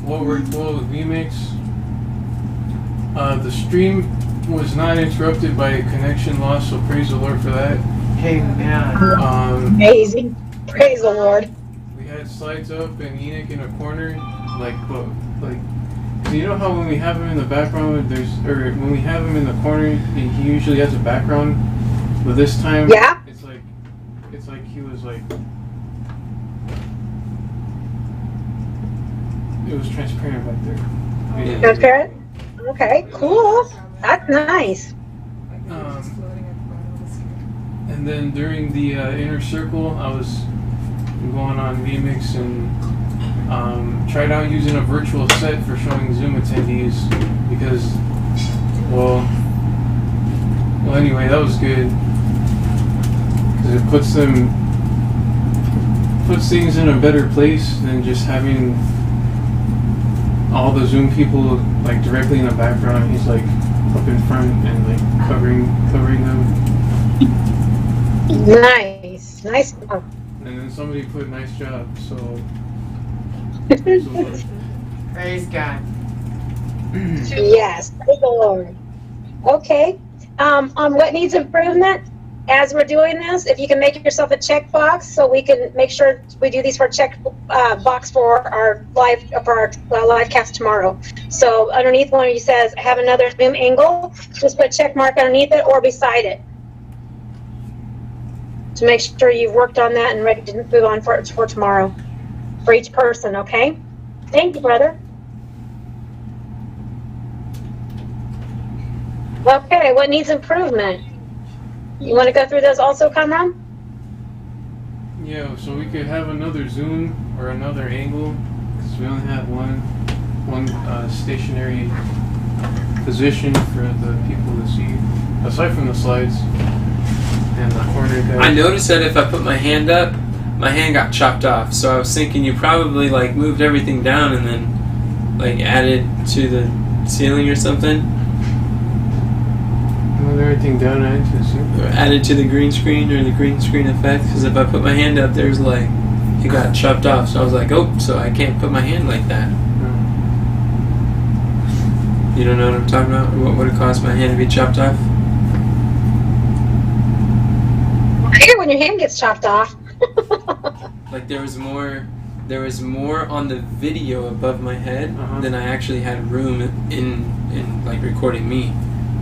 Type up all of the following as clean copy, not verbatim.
What worked well with vMix? The stream was not interrupted by a connection loss, so praise the Lord for that. Amen. Amazing. Praise the Lord. We had slides up and Enoch in a corner, like, so you know how when we have him in the background, when we have him in the corner, he usually has a background, but this time, Yeah. it's like he was like, it was transparent back there. Yeah. Transparent? Okay, cool. That's nice. And then during the inner circle, I was going on vMix and tried out using a virtual set for showing Zoom attendees because, well, anyway, that was good because it puts things in a better place than just having all the Zoom people like directly in the background. He's like up in front and like covering them. Nice. And then somebody put nice job, so Praise God. Yes, praise the Lord. Okay. On what needs improvement, as we're doing this, if you can make yourself a checkbox so we can make sure we do these for check box for our live cast tomorrow. So underneath one of you says, I have another Zoom angle, just put a check mark underneath it or beside it to make sure you've worked on that and ready to move on for tomorrow for each person, okay? Thank you, brother. Okay, what needs improvement? You want to go through those also, Kamran? yeah, so we could have another zoom or another angle because we only have one stationary position for the people to see, aside from the slides and the corner guy. I noticed that if I put my hand up, my hand got chopped off. So I was thinking you probably like moved everything down and then like added to the ceiling or something. Move everything down and into the zoom. Or added to the green screen or the green screen effect. Because if I put my hand up, there's like, it got chopped off. So I was like, oh, so I can't put my hand like that. You don't know what I'm talking about? What would it cost my hand to be chopped off? I hear when your hand gets chopped off. Like there was more on the video above my head than I actually had room in like recording me.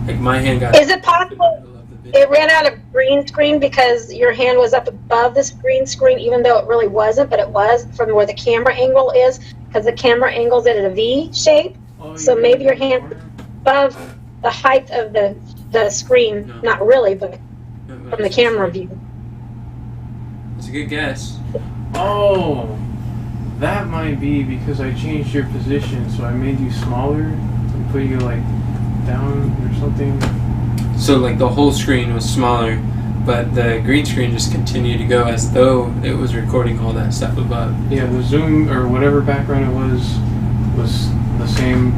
Like my hand got. Is it possible it ran out of green screen because your hand was up above this green screen, even though it really wasn't, but it was from where the camera angle is, because the camera angle's at a V shape. So maybe your hand above the height of the screen. No. Not really, but from the camera view. It's a good guess. Oh, that might be because I changed your position, so I made you smaller and put you like down or something. So like the whole screen was smaller, but the green screen just continued to go as though it was recording all that stuff above. Yeah, the zoom or whatever background it was the same,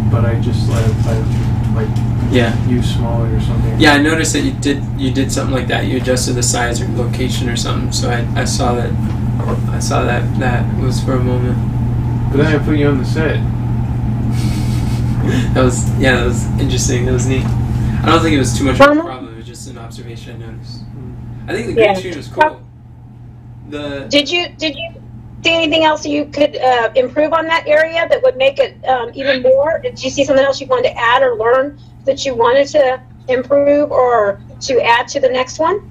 but I just let it you smaller or something. Yeah, I noticed that you did something like that. You adjusted the size or location or something. So I saw that was for a moment. But then I put you on the set. that was interesting. That was neat. I don't think it was too much of a problem. It was just an observation I noticed. I think the green screen was cool. Did you see anything else you could improve on that area that would make it even more? Did you see something else you wanted to add or learn that you wanted to improve or to add to the next one?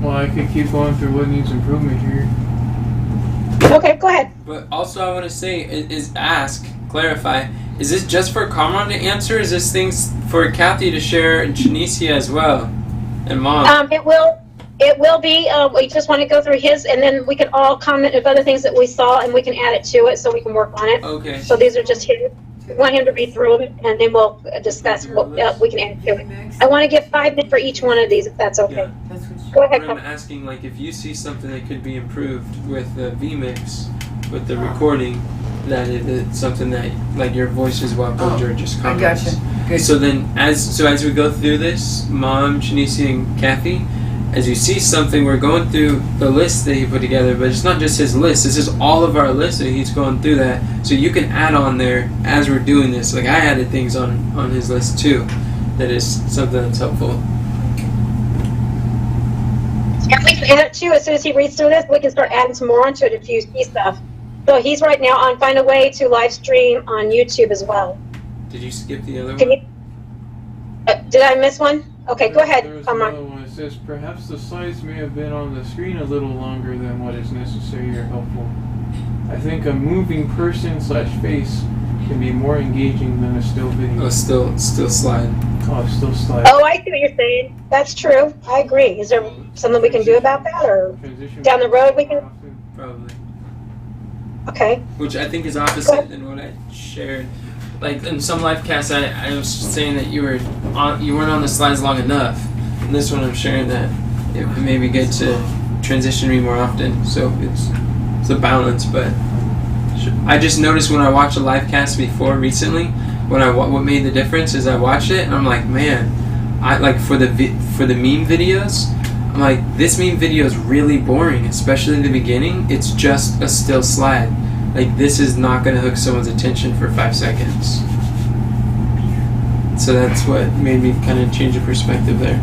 Well, I could keep going through what needs improvement here. Okay, go ahead. But also I want to say clarify, is this just for Kamran to answer? Is this things for Kathy to share and Janicia as well? And Mom? It will be. We just want to go through his, and then we can all comment of other things that we saw, and we can add it to it so we can work on it. Okay. So these are just his. We want him to read through them, and then we'll discuss what we can add to it. I want to give 5 minutes for each one of these, if that's okay. Yeah. Go ahead. I'm asking, like, if you see something that could be improved with the vMix, with the recording, that it's something that, like, your voice is welcomed or just comments. I gotcha. Okay, so then as we go through this, Mom, Shanice, and Kathy, as you see something, we're going through the list that he put together, but it's not just his list. This is all of our lists, and he's going through that. So you can add on there as we're doing this. Like I added things on his list too. That is something that's helpful. And we can add it too. As soon as he reads through this, we can start adding some more onto it if you see stuff. So he's right now on Find a Way to live stream on YouTube as well. Did you skip the other Can one? you, did I miss one? Okay, go ahead. There's Come another on. one. It says, perhaps the slides may have been on the screen a little longer than what is necessary or helpful. I think a moving person/face can be more engaging than a still video. Oh, still slide. Oh, still slide. Oh, I see what you're saying. That's true. I agree. Is there something we can do about that, or Transition down the road we can? often. Probably. Okay. Which I think is opposite than what I shared. Like in some live casts, I was saying that you weren't on the slides long enough. In this one, I'm sharing that it may be good to transition me more often. So it's a balance. But I just noticed when I watched a live cast before recently, what made the difference is I watched it and I'm like, man, I like for the meme videos. I'm like, this meme video is really boring, especially in the beginning. It's just a still slide. Like, this is not going to hook someone's attention for 5 seconds. So that's what made me kind of change the perspective there.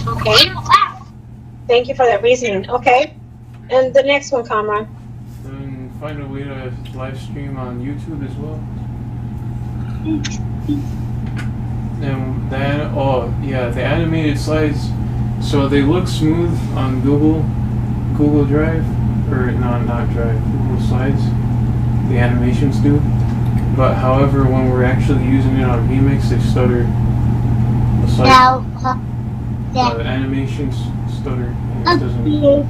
Okay. Thank you for that reasoning. Okay. And the next one, Kamran. And find a way to live stream on YouTube as well. And then, the animated slides. So they look smooth on Google Drive. Or not Drive, Google Slides. The animations do. But however, when we're actually using it on VMix, they stutter. The slides, the animations stutter, and it doesn't look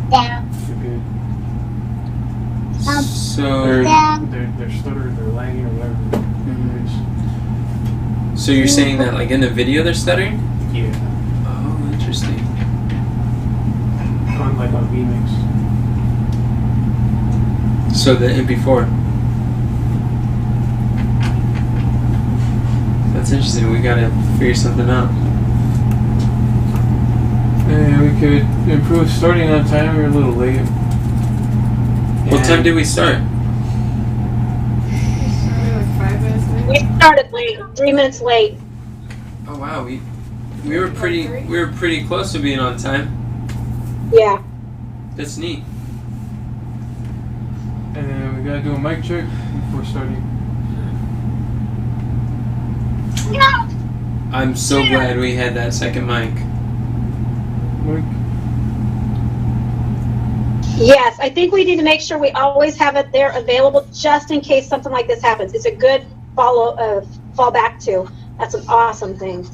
good. So They're stutter, they're lagging, or whatever. So you're saying that like in the video they're stuttering? Yeah. Oh, interesting. Like on VMix. So the MP4. That's interesting. We gotta figure something out. And we could improve starting on time. We're a little late. What time did we start? We started like 5 minutes late. We started late, 3 minutes late. Oh wow, we were pretty close to being on time. Yeah. That's neat. And then we gotta do a mic check before starting. I'm so glad we had that second mic. Mic. Yes, I think we need to make sure we always have it there available just in case something like this happens. It's a good fall back to. That's an awesome thing.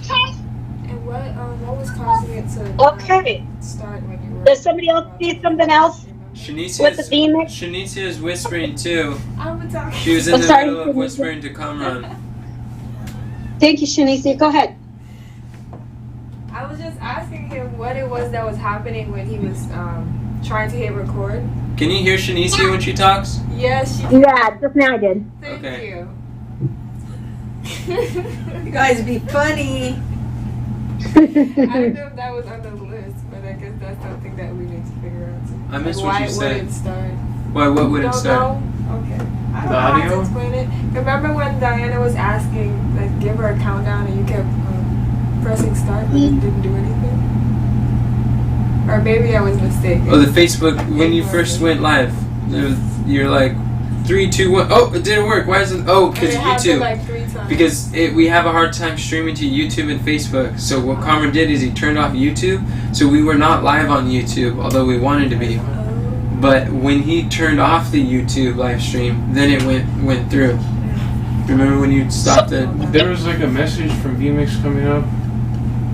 And what was causing it to Okay. start when you were? Does somebody else see something else with the VMix? Shanicia is whispering too. I'm talking. She was in the sorry, middle of Shanicia. whispering to Kamran. Thank you, Shanice. Go ahead. I was just asking him what it was that was happening when he was trying to hit record. Can you hear Shanicia when she talks? Yes, she. Yeah, just now I did. Thank Okay. you. You guys be funny. I don't know if that was on the list, but I guess that's something that we need to figure out. Too. I missed Like, what you why said. would it start? Why? What would it Don't start? know? Okay. I don't The know how audio? to explain it. Remember when Diana was asking, like, give her a countdown and you kept pressing start but it didn't do anything? Or maybe I was mistaken. Oh, the Facebook when you first went live. You're like 3, 2, 1. Oh, it didn't work. Why is it? Oh, because it happened YouTube. like 3 times. Because we have a hard time streaming to YouTube and Facebook. So what Cameron did is he turned off YouTube. So we were not live on YouTube, although we wanted to be. But when he turned off the YouTube live stream, then it went through. Remember when you stopped it? There was like a message from VMix coming up,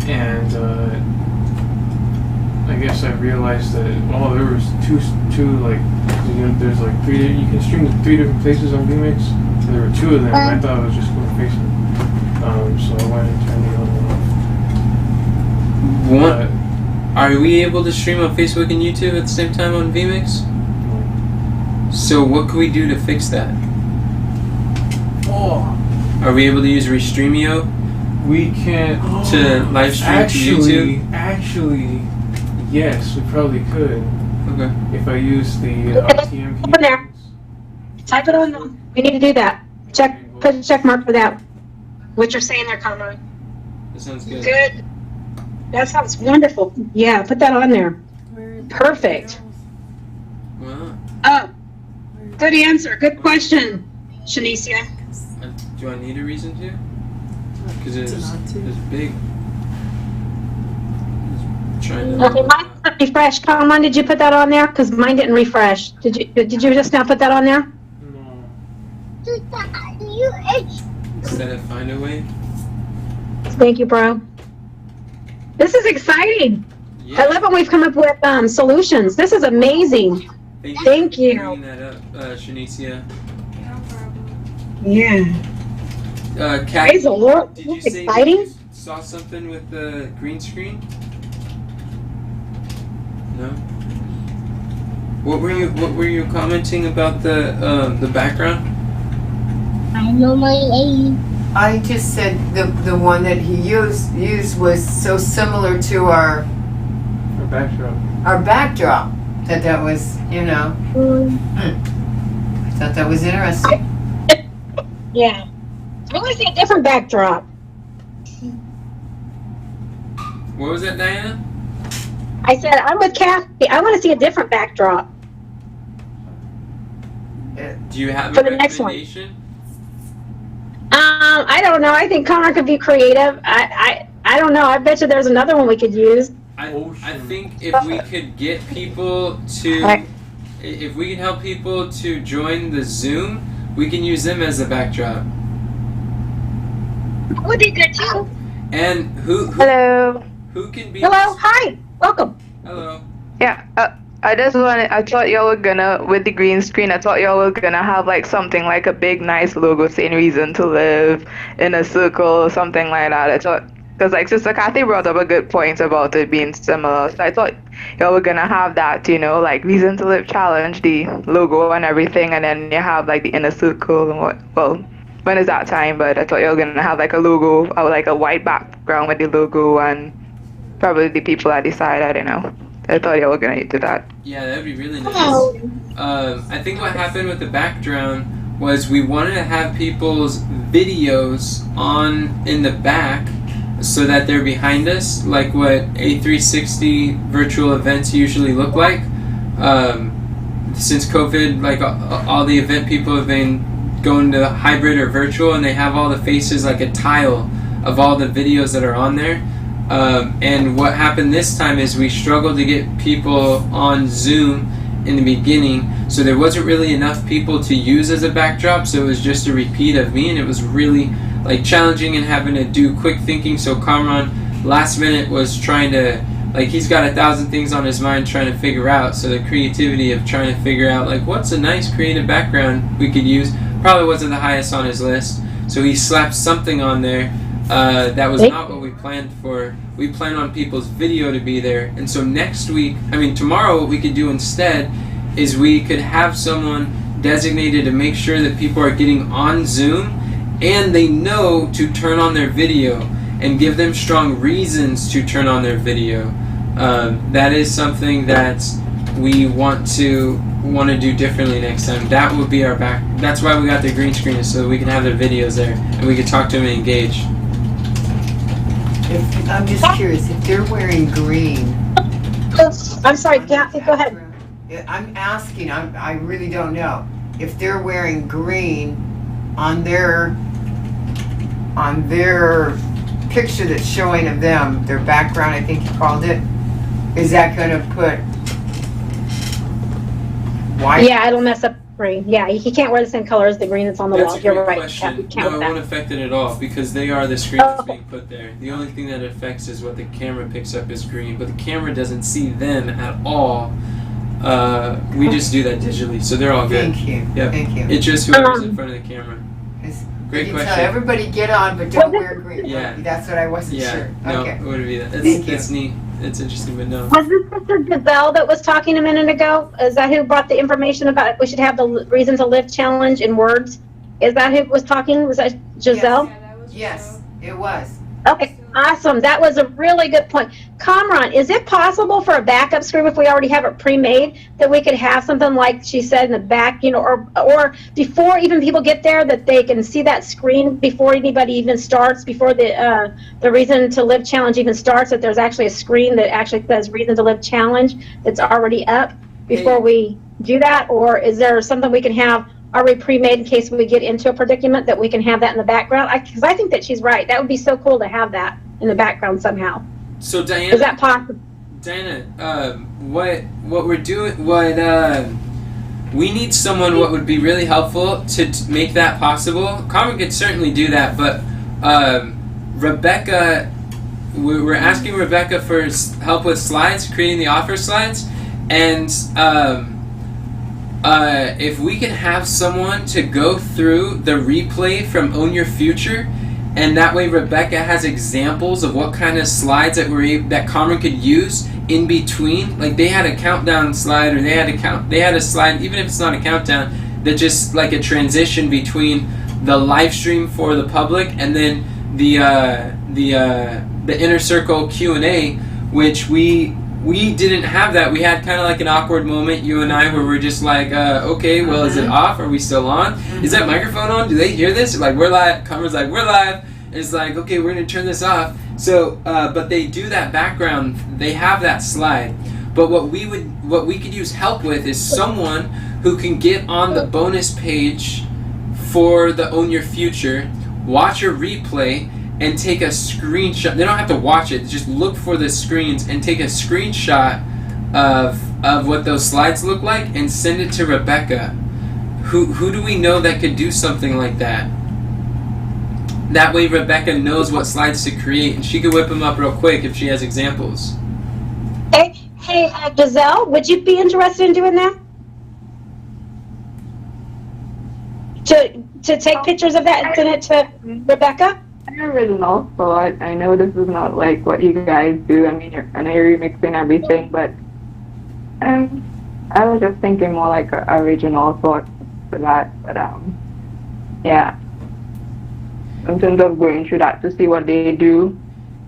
and I guess I realized that there was two like there's like 3. You can stream to 3 different places on VMix. And there were 2 of them. And I thought it was just going to Facebook. So I went and turned the other one off. What? Are we able to stream on Facebook and YouTube at the same time on VMix? So what can we do to fix that? Are we able to use Restreamio We can't. to live stream to YouTube? Actually, yes, we probably could. Okay. If I use the RTMP. Open there. Type it on. We need to do that. Put a check mark for that. What you're saying there, Conrad. That sounds good. Good. That sounds wonderful. Yeah, put that on there. Perfect. Well, Oh, good answer. Good question, Shanicia. do I need a reason to? Because it's big. Just trying to. Okay, mine didn't refresh. Conrad, did you put that on there? Because mine didn't refresh. Did you just now put that on there? No. Instead of find a way. Thank you, bro. This is exciting. Yeah. I love when we've come up with solutions. This is amazing. Thank you. For bringing that up, Shanicia. No problem. Yeah. Kat, Praise the Lord. did you This is say exciting. you saw something with the green screen? No. What were you commenting about the background? I know my age. I just said the one that he used was so similar to our backdrop that was, you know. I thought that was interesting. Yeah. I want to see a different backdrop. What was that, Diana? I said, I'm with Kathy. I want to see a different backdrop. Do you have For a the next one. recommendation? I don't know. I think Connor could be creative. I don't know. I bet you there's another one we could use. I think if we could get people to, Right. if we can help people to join the Zoom, we can use them as a backdrop. Would be good too. And who Hello. can be? Hello. Hi. Welcome. Hello. Yeah, I just wanted, I thought y'all were gonna, with the green screen, I thought y'all were gonna have like something like a big nice logo saying reason to live in a circle or something like that. I thought, because like Sister Kathy brought up a good point about it being similar. So I thought y'all were gonna have that, you know, like reason to live challenge, the logo and everything, and then you have like the inner circle and what, well, when is that time? But I thought y'all were gonna have like a logo, or like a white background with the logo and probably the people at the side, I don't know. I thought y'all were gonna do that. Yeah, that'd be really nice. Hello. I think what happened with the background was we wanted to have people's videos on in the back so that they're behind us, like what A360 virtual events usually look like. Since COVID, like all the event people have been going to hybrid or virtual, and they have all the faces like a tile of all the videos that are on there. And what happened this time is we struggled to get people on Zoom in the beginning, so there wasn't really enough people to use as a backdrop, so it was just a repeat of me, and it was really like challenging and having to do quick thinking. So Kamran last minute was trying to, like, he's got 1,000 things on his mind trying to figure out, so the creativity of trying to figure out like what's a nice creative background we could use probably wasn't the highest on his list, so he slapped something on there that was not what we planned for. We planned on people's video to be there, and so tomorrow what we could do instead is we could have someone designated to make sure that people are getting on Zoom and they know to turn on their video and give them strong reasons to turn on their video. That is something that we want to do differently next time. That would be our back. That's why we got the green screen, so that we can have their videos there and we can talk to them and engage. I'm just curious, if they're wearing green. I'm sorry, Kathy, go ahead. I'm asking, I really don't know. If they're wearing green on their picture that's showing of them, their background, I think you called it, is that going to put white? Yeah, it'll mess up green. Yeah, he can't wear the same color as the green that's on the That's wall. a You're great right. question. Kathy, can't No, it with that. won't affect it at all because they are the screen that's Okay. being put there. The only thing that affects is what the camera picks up is green, but the camera doesn't see them at all. We just do that digitally, so they're all good. Thank you. Yep. Thank you. It's just whoever's in front of the camera. Great You question. tell everybody get on, but don't wear green. Yeah. That's what I wasn't Yeah, sure. no, Okay. it wouldn't be that. Thank you. It's neat. It's interesting, but no. Was this Sister Giselle that was talking a minute ago? Is that who brought the information about we should have the Reason to Live challenge in words? Is that who was talking? Was that Giselle? Yeah, that was Yes, it was. Okay, awesome. That was a really good point. Kamran, is it possible for a backup screen, if we already have it pre-made, that we could have something like she said in the back, you know, or before even people get there, that they can see that screen before anybody even starts, before the Reason to Live challenge even starts, that there's actually a screen that actually says Reason to Live challenge that's already up before we do that? Or is there something we can have already pre-made in case we get into a predicament, that we can have that in the background? Because I think that she's right. That would be so cool to have that in the background somehow. So Diana, Is that possible? Diana, what we're doing, we need someone. What would be really helpful to make that possible? Carmen could certainly do that, but Rebecca, we're asking Rebecca for help with slides, creating the offer slides, and if we can have someone to go through the replay from Own Your Future, and that way Rebecca has examples of what kind of slides that Cameron could use in between. Like they had a countdown slide, or they had a slide, even if it's not a countdown, that just like a transition between the live stream for the public and then the Inner Circle Q&A, which we didn't have that. We had kind of like an awkward moment, you and I, where we're just like, okay, well, is it off? Are we still on? Is that microphone on? Do they hear this? Like, we're live. Cameron's like, we're live. It's like, okay, we're going to turn this off. So, but they do that background. They have that slide. But what we could use help with is someone who can get on the bonus page for the Own Your Future, watch a replay, and take a screenshot. They don't have to watch it. Just look for the screens and take a screenshot of what those slides look like and send it to Rebecca. Who do we know that could do something like that? That way Rebecca knows what slides to create, and she could whip them up real quick if she has examples. Hey, Giselle, would you be interested in doing that? To take pictures of that and send it to Rebecca? I'm original, so I know this is not like what you guys do. I mean, I know you're remixing everything, but I was just thinking more like an original thought for that. But yeah, in terms of going through that to see what they do,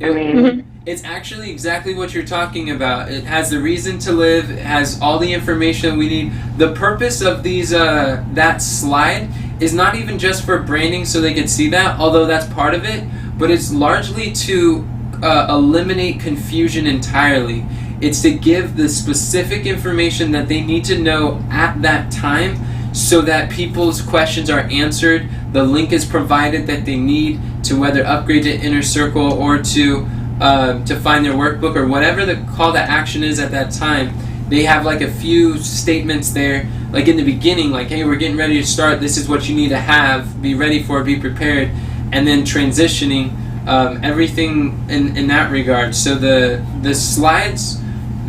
I mean. It's actually exactly what you're talking about. It has the Reason to Live. It has all the information we need. The purpose of these that slide is not even just for branding so they could see that, although that's part of it, but it's largely to eliminate confusion entirely. It's to give the specific information that they need to know at that time so that people's questions are answered. The link is provided that they need to whether upgrade to Inner Circle or to find their workbook or whatever the call to action is at that time. They have like a few statements there, like in the beginning, like, hey, we're getting ready to start, this is what you need to have, be ready for it, be prepared, and then transitioning, everything in that regard. So the slides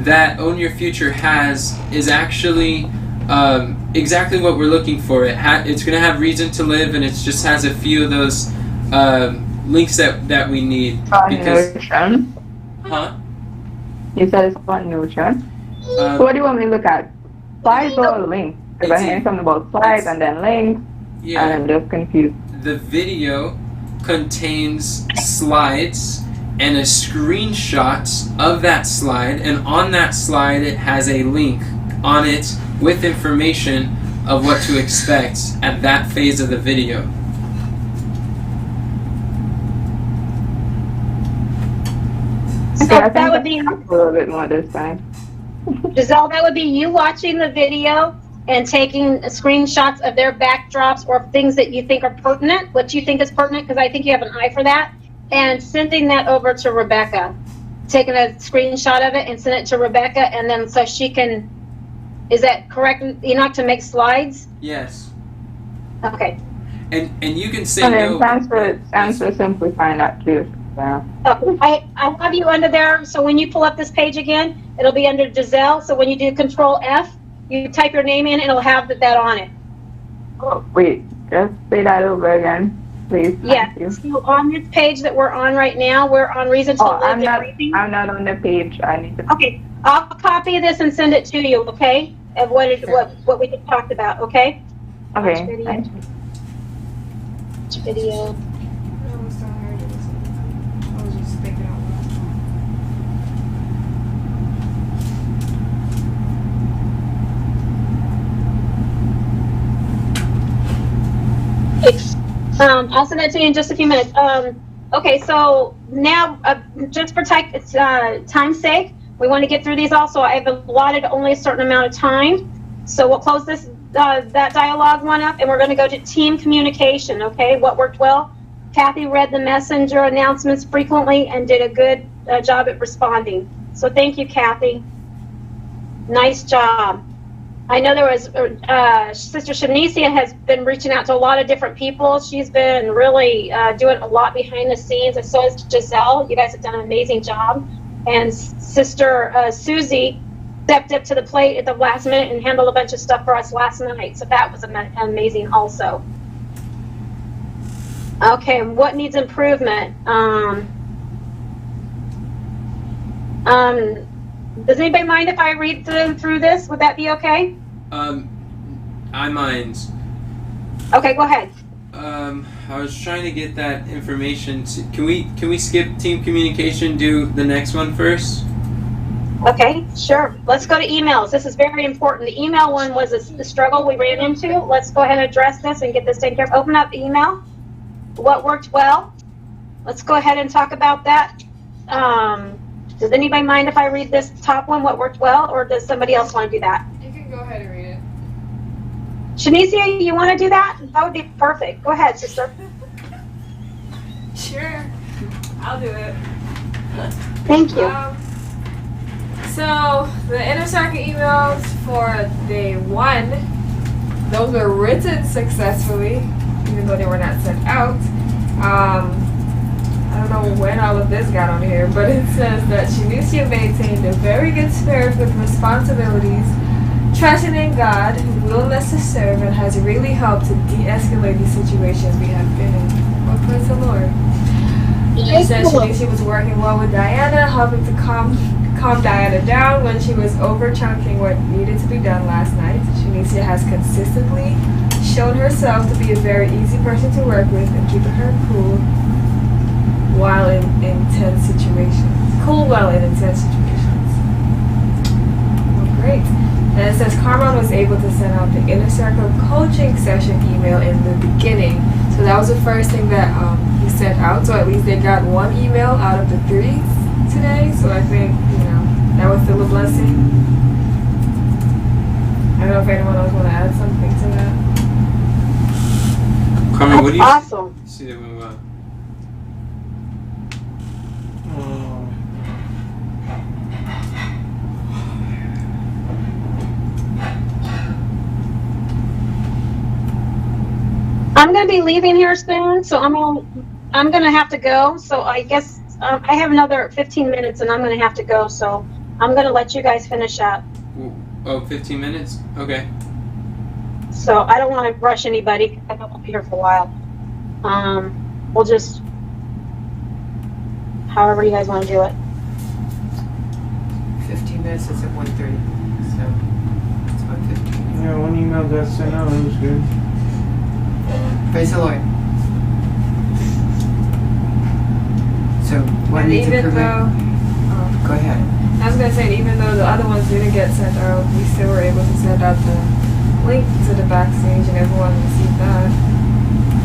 that Own Your Future has is actually exactly what we're looking for. It's going to have Reason to Live, and it just has a few of those links that we need. Because, Notion? huh? You said it's on Notion? So what do you want me to look at? Slides or links? Because I hear something about slides and then links, Yeah. and I'm just confused. The video contains slides and a screenshot of that slide, and on that slide it has a link on it with information of what to expect at that phase of the video. So I that think would be, a little bit more this time. Giselle, that would be you watching the video and taking screenshots of their backdrops or things that you think are pertinent, what you think is pertinent, because I think you have an eye for that, and sending that over to Rebecca. Taking a screenshot of it and send it to Rebecca, and then so she can, is that correct, Enoch, to make slides? Yes. Okay. And you can say And then no. thanks for simplifying that too. Yeah. I have you under there, so when you pull up this page again, it'll be under Giselle, so when you do Control F, you type your name in, and it'll have that on it. Oh, wait, just say that over again, please. Yeah, Thank you. so on this page that we're on right now, we're on Reason to Live Debriefing. I'm not on the page. I need to. Okay, I'll copy this and send it to you, okay? Of what we just talked about, okay? Okay. Thank you. Which video? I was telling her to listen. I was just thinking out loud. I'll send it to you in just a few minutes. Okay, so now, just for time's sake, we want to get through these also. I've allotted only a certain amount of time. So we'll close that dialogue one up, and we're going to go to team communication, okay? What worked well? Kathy read the messenger announcements frequently and did a good job at responding. So thank you, Kathy. Nice job. I know there was, Sister Shanicia has been reaching out to a lot of different people. She's been really doing a lot behind the scenes, and so has Giselle. You guys have done an amazing job. And Sister Susie stepped up to the plate at the last minute and handled a bunch of stuff for us last night. So that was amazing also. Okay, what needs improvement? Does anybody mind if I read through this? Would that be okay? I mind. Okay, go ahead. I was trying to get that information. Can we skip team communication? Do the next one first? Okay, sure. Let's go to emails. This is very important. The email one was the struggle we ran into. Let's go ahead and address this and get this taken care of. Open up email. What worked well? Let's go ahead and talk about that. Does anybody mind if I read this top one, what worked well, or does somebody else want to do that? You can go ahead and read it. Shanicia, you want to do that? That would be perfect. Go ahead, sister. Sure. I'll do it. Thank you. So the inner circle emails for day 1, those were written successfully, even though they were not sent out. I don't know when all of this got on here, but it says that Shanicia maintained a very good spirit with responsibilities, trusting in God, willingness to serve, and has really helped to de-escalate the situations we have been in. Well, praise the Lord. It says Shanicia was working well with Diana, helping to calm Diana down when she was over-chunking what needed to be done last night. Shanicia has consistently shown herself to be a very easy person to work with and keeping her cool while in intense situations. Well, great. And it says Carmen was able to send out the Inner Circle coaching session email in the beginning. So that was the first thing that he sent out. So at least they got 1 email out of the 3 today. So I think, that was still a blessing. I don't know if anyone else want to add something to that. Carmen, what do you Awesome. see that went well? I'm going to be leaving here soon, so I'm going to have to go. So I guess I have another 15 minutes, and I'm going to have to go. So I'm going to let you guys finish up. Oh, 15 minutes? Okay. So I don't want to rush anybody. I don't want to be here for a while. We'll just, however you guys want to do it. 15 minutes is at 1:30, so it's about 15. Yeah, 1 email got sent out. It was good. Praise the Lord. So, what And needs even improvement? though, Go ahead. I was going to say, even though the other ones didn't get sent out, we still were able to send out the link to the backstage and everyone received that.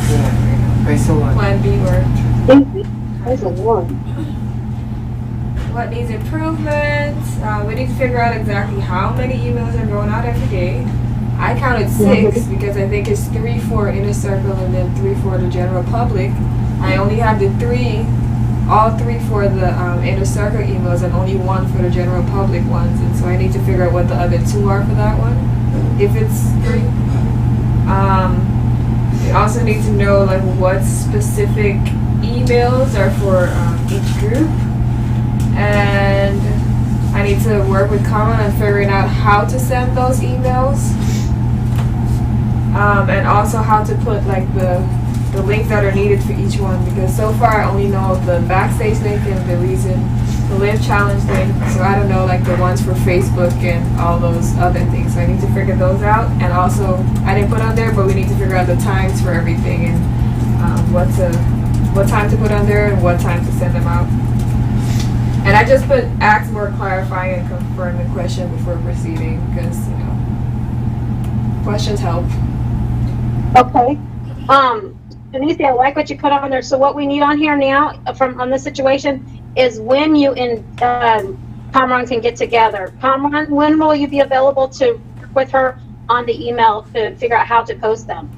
Good. Praise the Lord. Plan B worked. Praise the Lord. What needs improvement? We need to figure out exactly how many emails are going out every day. I counted 6 because I think it's 3 for Inner Circle and then 3 for the general public. I only have the 3, all 3 for the Inner Circle emails and only 1 for the general public ones. And so I need to figure out what the other 2 are for that one, if it's 3. We also need to know like what specific emails are for each group. And I need to work with Carmen on figuring out how to send those emails. And also how to put like the links that are needed for each one, because so far I only know the backstage link and the live challenge link, so I don't know like the ones for Facebook and all those other things, so I need to figure those out. And also I didn't put on there, but we need to figure out the times for everything and what time to put on there and what time to send them out. And I just put ask more clarifying and confirming question before proceeding because questions help. Okay. Denise, I like what you put on there. So what we need on here now on this situation is when you and Kamran can get together. Kamran, when will you be available to work with her on the email to figure out how to post them?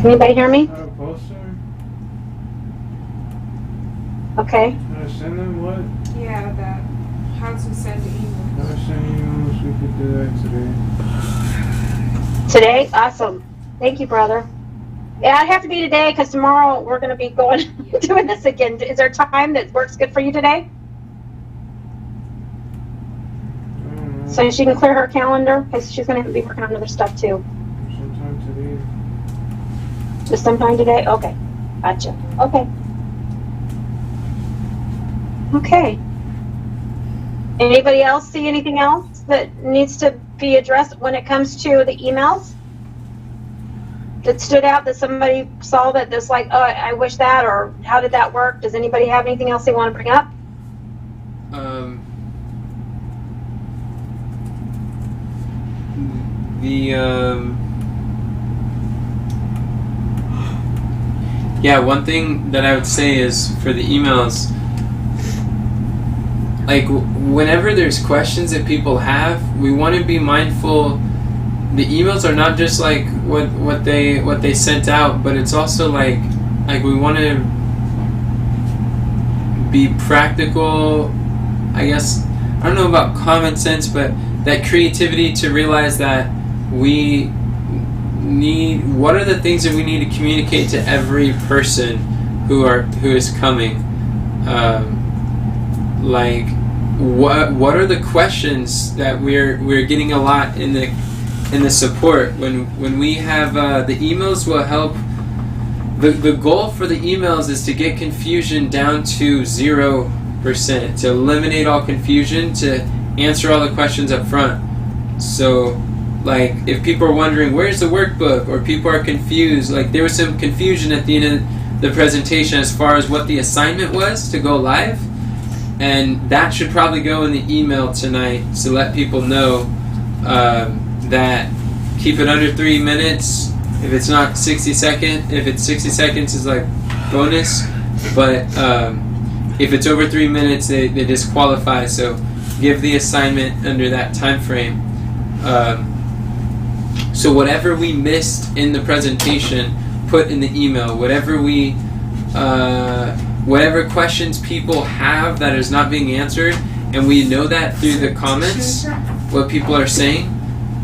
Can anybody hear me? How to post them? Okay. How to send them? What? Yeah, that. How to send the email. How to send emails? We could do that today. Today? Awesome. Thank you, brother. Yeah, I'd have to be today because tomorrow we're going to be going doing this again. Is there a time that works good for you today? So she can clear her calendar because she's going to be working on other stuff too. Sometime today. Just sometime today? Okay. Gotcha. Okay. Okay. Anybody else see anything else that needs to be addressed when it comes to the emails? That stood out that somebody saw that this like, oh, I wish that, or how did that work? Does anybody have anything else they want to bring up? Yeah, one thing that I would say is for the emails, like whenever there's questions that people have, we want to be mindful. The emails are not just like what they sent out, but it's also like we want to be practical. I guess I don't know about common sense, but that creativity to realize that we need, what are the things that we need to communicate to every person who is coming, like what are the questions that we're getting a lot in the support when we have the emails will help. The goal for the emails is to get confusion down to 0%, to eliminate all confusion, to answer all the questions up front. So like if people are wondering where's the workbook, or people are confused, like there was some confusion at the end of the presentation as far as what the assignment was to go live, and that should probably go in the email tonight to let people know that keep it under 3 minutes. If it's not 60 seconds, if it's 60 seconds is like bonus, but if it's over 3 minutes they disqualify, so give the assignment under that time frame. So whatever we missed in the presentation, put in the email. Whatever questions people have that is not being answered, and we know that through the comments, what people are saying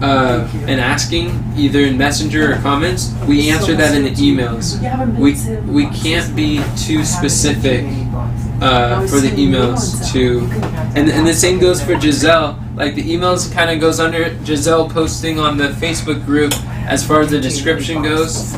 and asking, either in Messenger or comments, we answer that in the emails. We can't be too specific for the emails to, and the same goes for Giselle. Like the emails kind of goes under Giselle posting on the Facebook group as far as the description goes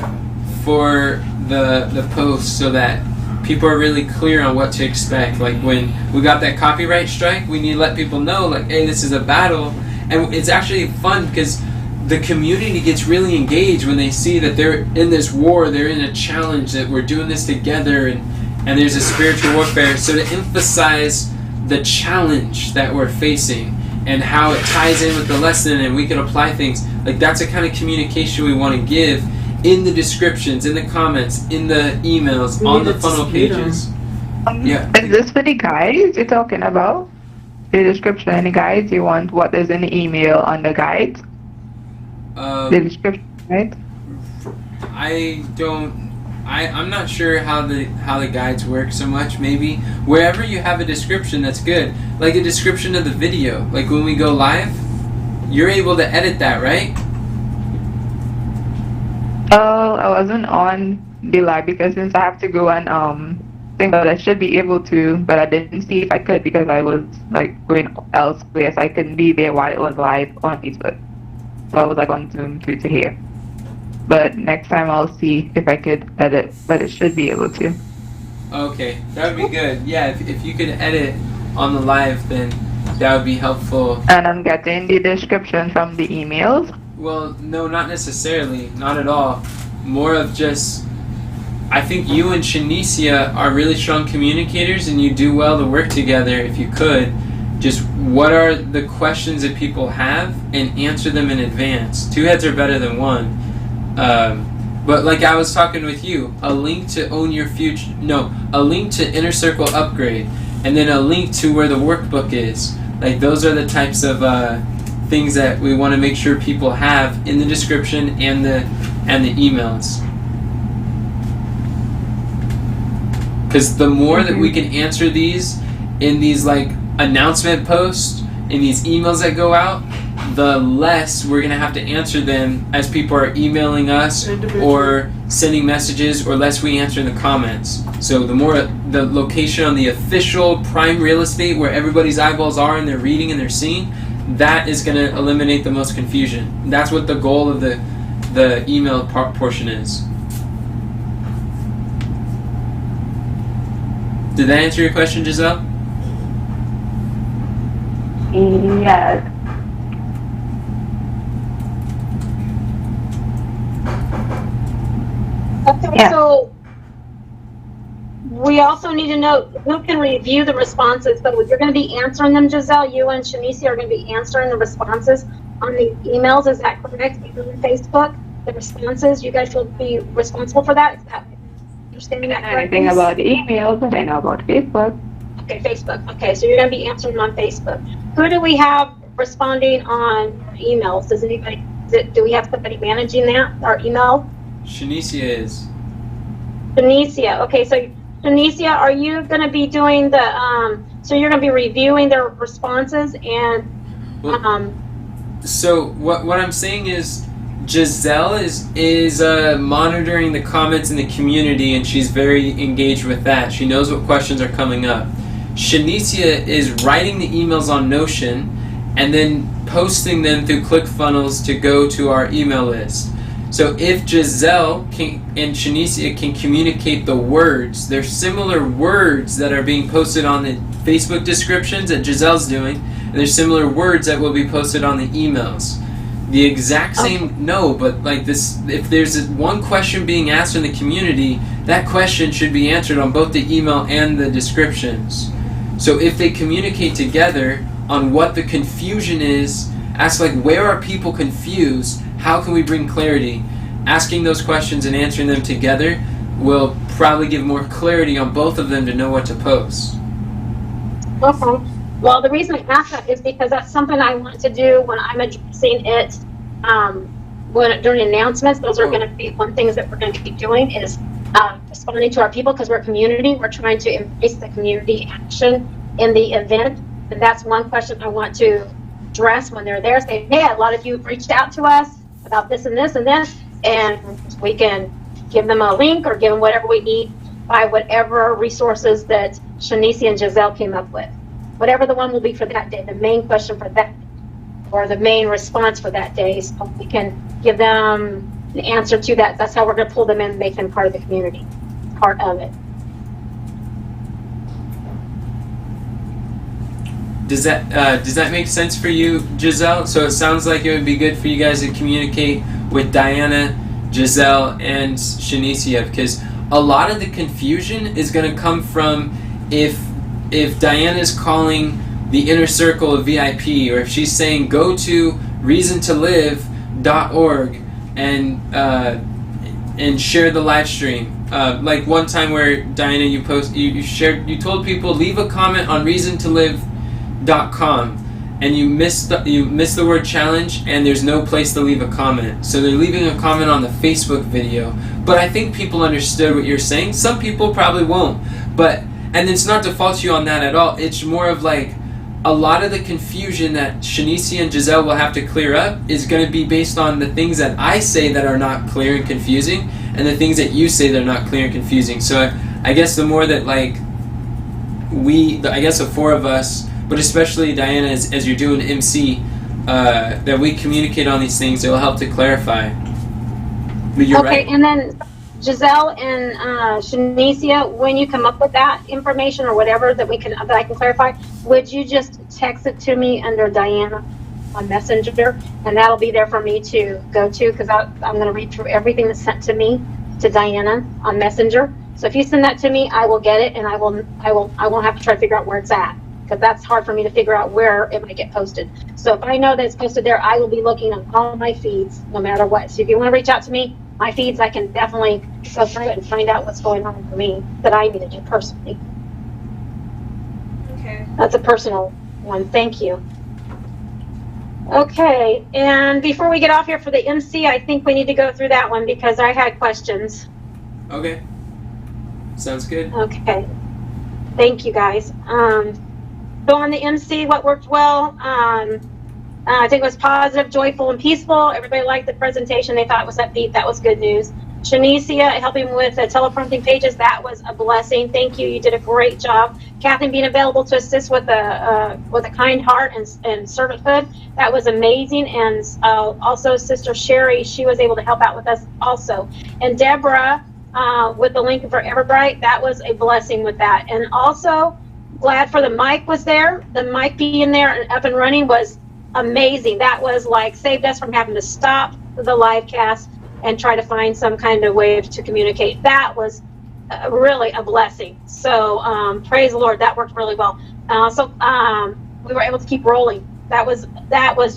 for the post, so that people are really clear on what to expect. Like when we got that copyright strike, we need to let people know, like, hey, this is a battle. And it's actually fun because the community gets really engaged when they see that they're in this war, they're in a challenge, that we're doing this together, and there's a spiritual warfare. So to emphasize the challenge that we're facing and how it ties in with the lesson and we can apply things, like that's the kind of communication we want to give in the descriptions, in the comments, in the emails, on the funnel pages. Yeah. Is this for the guides you're talking about? The description and the guides, you want what is in the email on the guides? The description, right? I'm not sure how the guides work so much. Maybe wherever you have a description, that's good. Like a description of the video. Like when we go live, you're able to edit that, right? Oh, I wasn't on the live because since I have to go and think that I should be able to, but I didn't see if I could because I was like going elsewhere, so I couldn't be there while it was live on Facebook. So I was like on Zoom to hear. but next time I'll see if I could edit, but it should be able to. Okay, that would be good. Yeah, if you could edit on the live, then that would be helpful. And I'm getting the description from the emails. Well, no, not necessarily. Not at all. More of just, I think you and Shanicia are really strong communicators and you do well to work together if you could. Just what are the questions that people have and answer them in advance. Two heads are better than one. But like I was talking with you, a link to own your future, no, a link to Inner Circle upgrade, and then a link to where the workbook is. Like those are the types of things that we want to make sure people have in the description and the emails. Because the more that we can answer these in these like announcement posts, in these emails that go out, the less we're going to have to answer them as people are emailing us or sending messages, or less we answer in the comments. So the more the location on the official prime real estate where everybody's eyeballs are and they're reading and they're seeing, that is going to eliminate the most confusion. That's what the goal of the email portion is. Did that answer your question, Giselle? Yes. Okay, Yeah. so we also need to know who can review the responses. So you're going to be answering them, Giselle. You and Shanicia are going to be answering the responses on the emails. Is that correct? You on Facebook, the responses. You guys will be responsible for that. Is that understanding that correctly? Anything about the emails, but I know about Facebook. Okay, Facebook. Okay, so you're going to be answering on Facebook. Who do we have responding on emails? Does anybody? Do we have somebody managing that? Our email? Shanicia is. Shanicia. Okay, so Shanicia, are you going to be doing the? So you're going to be reviewing their responses and. So what I'm saying is, Giselle is monitoring the comments in the community, and she's very engaged with that. She knows what questions are coming up. Shanicia is writing the emails on Notion and then posting them through ClickFunnels to go to our email list. So if Giselle and Shanicia can communicate the words, there's similar words that are being posted on the Facebook descriptions that Giselle's doing, and there's similar words that will be posted on the emails. The exact same, no, but like this, if there's one question being asked in the community, that question should be answered on both the email and the descriptions. So if they communicate together on what the confusion is, ask like, where are people confused? How can we bring clarity? Asking those questions and answering them together will probably give more clarity on both of them to know what to post. Okay. Well, the reason I ask that is because that's something I want to do when I'm addressing it. During announcements, those are going to be one things that we're going to keep doing is responding to our people, because we're a community. We're trying to embrace the community action in the event, and that's one question I want to address when they're there. Say, hey, a lot of you have reached out to us about this and this and this, and we can give them a link or give them whatever we need by whatever resources that Shanicia and Giselle came up with. Whatever the one will be for that day, the main question for that, or the main response for that day, so we can give them an answer to that. That's how we're going to pull them in and make them part of the community, part of it. Does that make sense for you, Giselle? So it sounds like it would be good for you guys to communicate with Diana, Giselle, and Shanicia, because a lot of the confusion is going to come from if Diana's calling the Inner Circle a VIP, or if she's saying go to reasontolive.org and share the live stream. Like one time where Diana, you told people leave a comment on reasontolive.com, and you missed the word challenge, and there's no place to leave a comment. So they're leaving a comment on the Facebook video. But I think people understood what you're saying. Some people probably won't. And it's not to fault you on that at all. It's more of like a lot of the confusion that Shanicia and Giselle will have to clear up is going to be based on the things that I say that are not clear and confusing, and the things that you say that are not clear and confusing. So I guess the more that like the four of us, but especially Diana as you're doing MC, that we communicate on these things, it will help to clarify. But you're Okay, right. and then Giselle and Shanicia, when you come up with that information or whatever that I can clarify, would you just text it to me under Diana on Messenger, and that'll be there for me to go to, because I'm going to read through everything that's sent to me to Diana on Messenger. So if you send that to me, I will get it, and I won't have to try to figure out where it's at, because that's hard for me to figure out where it might get posted. So if I know that it's posted there, I will be looking on all my feeds, no matter what. So if you want to reach out to me, my feeds, I can definitely go through it and find out what's going on for me that I need to do personally. Okay. That's a personal one. Thank you. Okay, and before we get off here for the MC, I think we need to go through that one because I had questions. Okay. Sounds good. Okay, thank you guys. So on the MC, what worked well? I think it was positive, joyful, and peaceful. Everybody liked the presentation. They thought it was upbeat. That was good news. Shanicia helping with the teleprompting pages. That was a blessing. Thank you. You did a great job. Kathy being available to assist with a kind heart and servanthood. That was amazing. And also Sister Sherry, she was able to help out with us also. And Deborah with the link for Everbright. That was a blessing with that. And also glad for the mic was there. The mic being there and up and running was amazing. That was like saved us from having to stop the live cast and try to find some kind of way to communicate. That was really a blessing. So praise the Lord, that worked really well. We were able to keep rolling. That was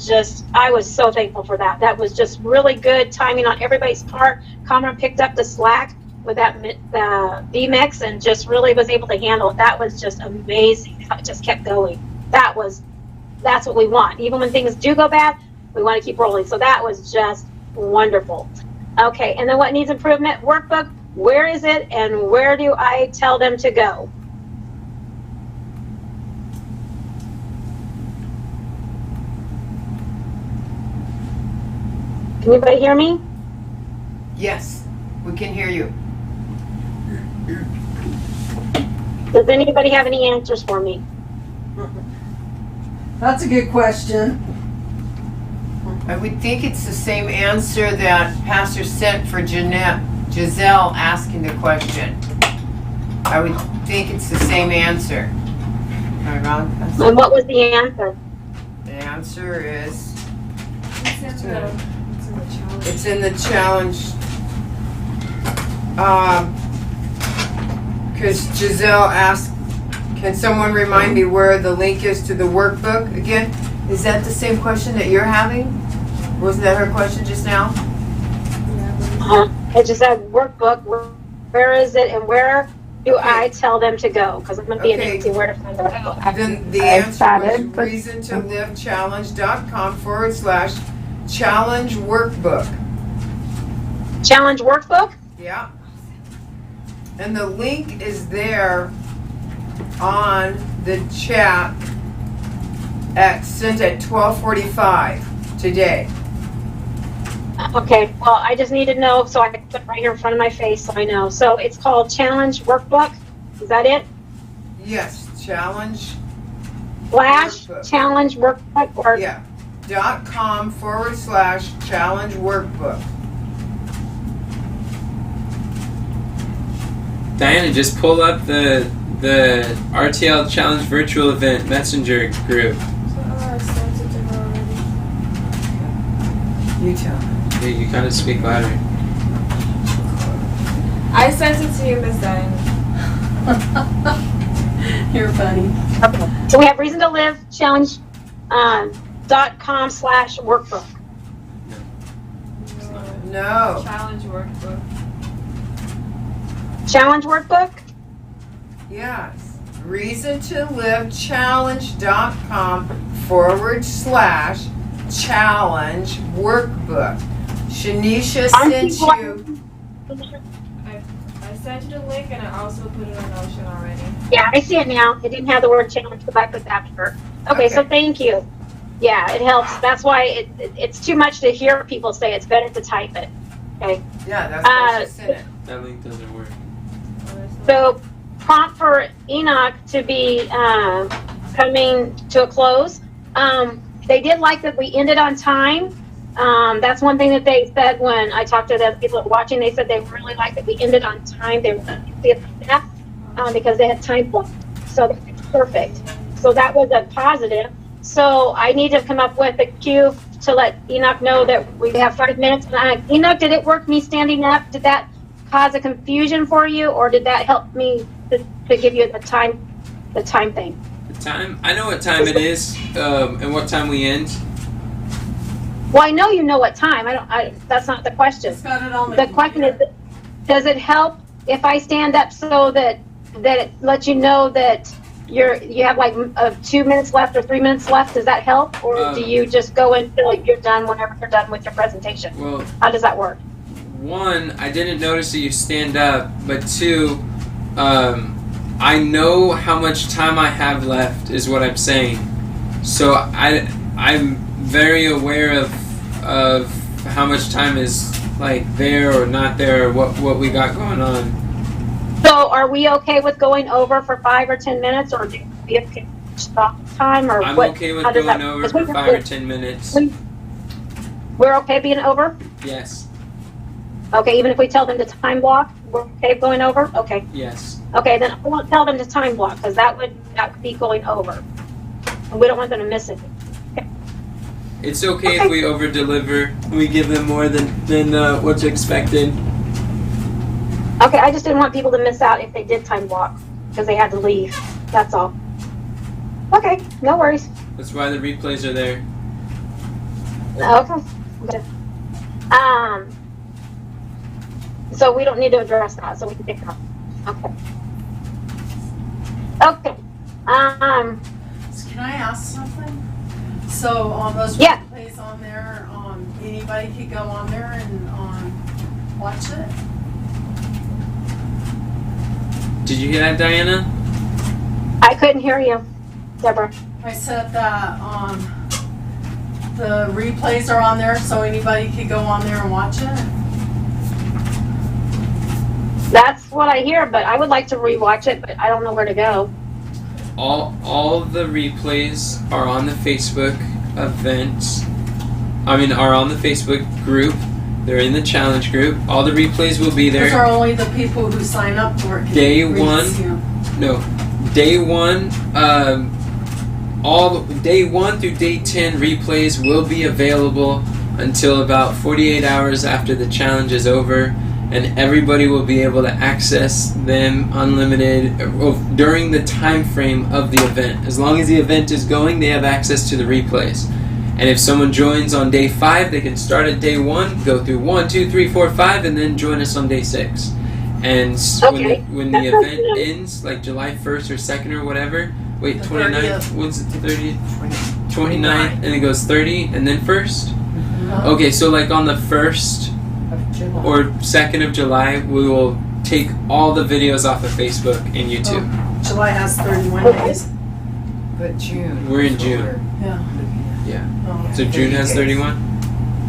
just, I was so thankful for that. That was just really good timing on everybody's part. Cameron picked up the slack with that VMix and just really was able to handle it. That was just amazing. It just kept going. That's what we want. Even when things do go bad, we want to keep rolling. So that was just wonderful. Okay, and then what needs improvement? Workbook, where is it and where do I tell them to go? Can anybody hear me? Yes, we can hear you. Does anybody have any answers for me? That's a good question. I would think it's the same answer that Pastor sent for Giselle asking the question. I would think it's the same answer. Am I wrong, Pastor? And what was the answer? The answer is, It's in the challenge. it's in the challenge. Because Giselle asked, can someone remind me where the link is to the workbook again? Is that the same question that you're having? Wasn't that her question just now? It just said workbook. Where is it and where do I tell them to go? Because I'm going to be Okay. an where to find the workbook. Then the I answer was started, but- reasonTolivechallenge.com/challenge workbook. Challenge workbook? Yeah. And the link is there on the chat sent at 12:45 today. Okay, well, I just need to know so I can put it right here in front of my face so I know. So it's called Challenge Workbook. Is that it? Yes, challenge, Slash Workbook. Challenge Workbook or yeah, .com/challenge workbook. Diana, just pull up the RTL Challenge virtual event messenger group. So, I sent it to her already. You tell me. Yeah, you kind of speak louder. I sent it to you, Miss Diana. You're funny. okay. So we have Reason to Live Challenge .com/workbook. No. Challenge workbook. Challenge Workbook? Yes. reasonTolivechallenge.com/challenge workbook. Shanisha sent you. I sent you the link and I also put it on Notion already. Yeah, I see it now. It didn't have the word challenge because I put that after. Okay, so Okay. thank you. Yeah, it helps. That's why it's too much to hear people say. It's better to type it. Okay. Yeah, that's why she sent it. That link doesn't work. So prompt for Enoch to be coming to a close. They did like that we ended on time. That's one thing that they said when I talked to the people that were watching. They said they really liked that we ended on time. They were because they had time blocked. So that's perfect. So that was a positive. So I need to come up with a cue to let Enoch know that we have 5 minutes. Enoch, did it work me standing up? Did that cause a confusion for you, or did that help me to give you the time thing? The time? I know what time it is, and what time we end. Well, I know you know what time. That's not the question. It's got it on The question is, does it help if I stand up so that it lets you know that you have like 2 minutes left or 3 minutes left? Does that help, or do you just go until like you're done whenever you're done with your presentation? Well, how does that work? One, I didn't notice that you stand up, but two, I know how much time I have left is what I'm saying. So I'm very aware of how much time is like there or not there, or what we got going on. So are we okay with going over for 5 or 10 minutes, or do we have to stop time, or I'm what? okay with how does going that, over for 5 or 10 minutes. We're okay being over? Yes. Okay, even if we tell them to time block, we're okay going over? Okay. Yes. Okay, then I won't tell them to time block, because that would be going over. And we don't want them to miss it. It's okay if we over deliver. We give them more than what's expected. Okay, I just didn't want people to miss out if they did time block, because they had to leave. That's all. Okay, no worries. That's why the replays are there. Okay. Good. So we don't need to address that, so we can pick it up. Okay. Okay. Can I ask something? So on those Yeah. replays on there, anybody could go on there and watch it? Did you hear that, Diana? I couldn't hear you, Deborah. I said that the replays are on there, so anybody could go on there and watch it. That's what I hear, but I would like to rewatch it, but I don't know where to go. All the replays are on the Facebook event. Are on the Facebook group. They're in the challenge group. All the replays will be there. Those are only the people who sign up for it. Day one. Day one. Day 1 through day 10 replays will be available until about 48 hours after the challenge is over, and everybody will be able to access them unlimited during the time frame of the event. As long as the event is going, they have access to the replays. And if someone joins on day 5, they can start at day 1, go through 1, 2, 3, 4, 5, and then join us on day 6. And when the event ends, like July 1st or 2nd or whatever, wait, 29th, what's it, 30th? 29th, and it goes 30, and then 1st? Okay, so like on the 1st or 2nd of July, we will take all the videos off of Facebook and YouTube. July has 31 days. But June. We're in June. Yeah. Yeah. Oh. So June has 31?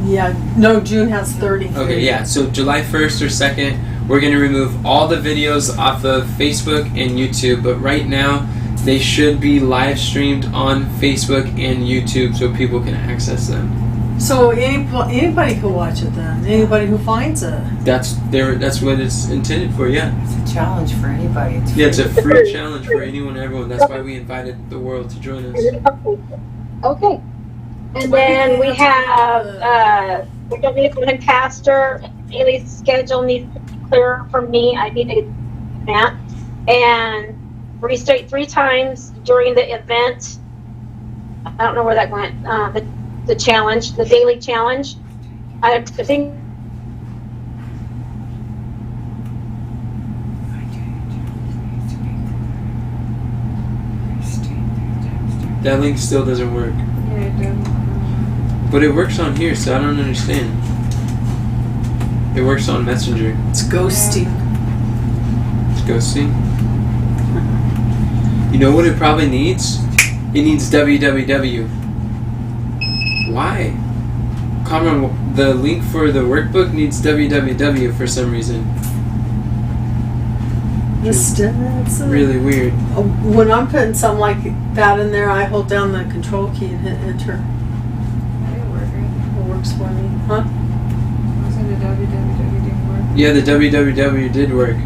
Yeah. No, June has 30. Okay, yeah. So July 1st or 2nd, we're going to remove all the videos off of Facebook and YouTube. But right now, they should be live streamed on Facebook and YouTube so people can access them. So anybody can watch it then. Anybody who finds it. That's what it's intended for, yeah. It's a challenge for anybody. It's a free challenge for anyone and everyone. That's why we invited the world to join us. Okay. And then we have, we don't need to put in pastor. Daily schedule needs to be clearer for me. I need to get that. And restate 3 times during the event. I don't know where that went. The challenge, the daily challenge. I think. That link still doesn't work. Yeah, it does. But it works on here, so I don't understand. It works on Messenger. It's ghosty. It's ghosting. You know what it probably needs? It needs www. Why? Cameron, the link for the workbook needs www for some reason. It's Really weird. When I'm putting something like that in there, I hold down the control key and hit enter. It worked. It'll work works for me. Huh? Wasn't the www didn't work? Yeah, the www did work.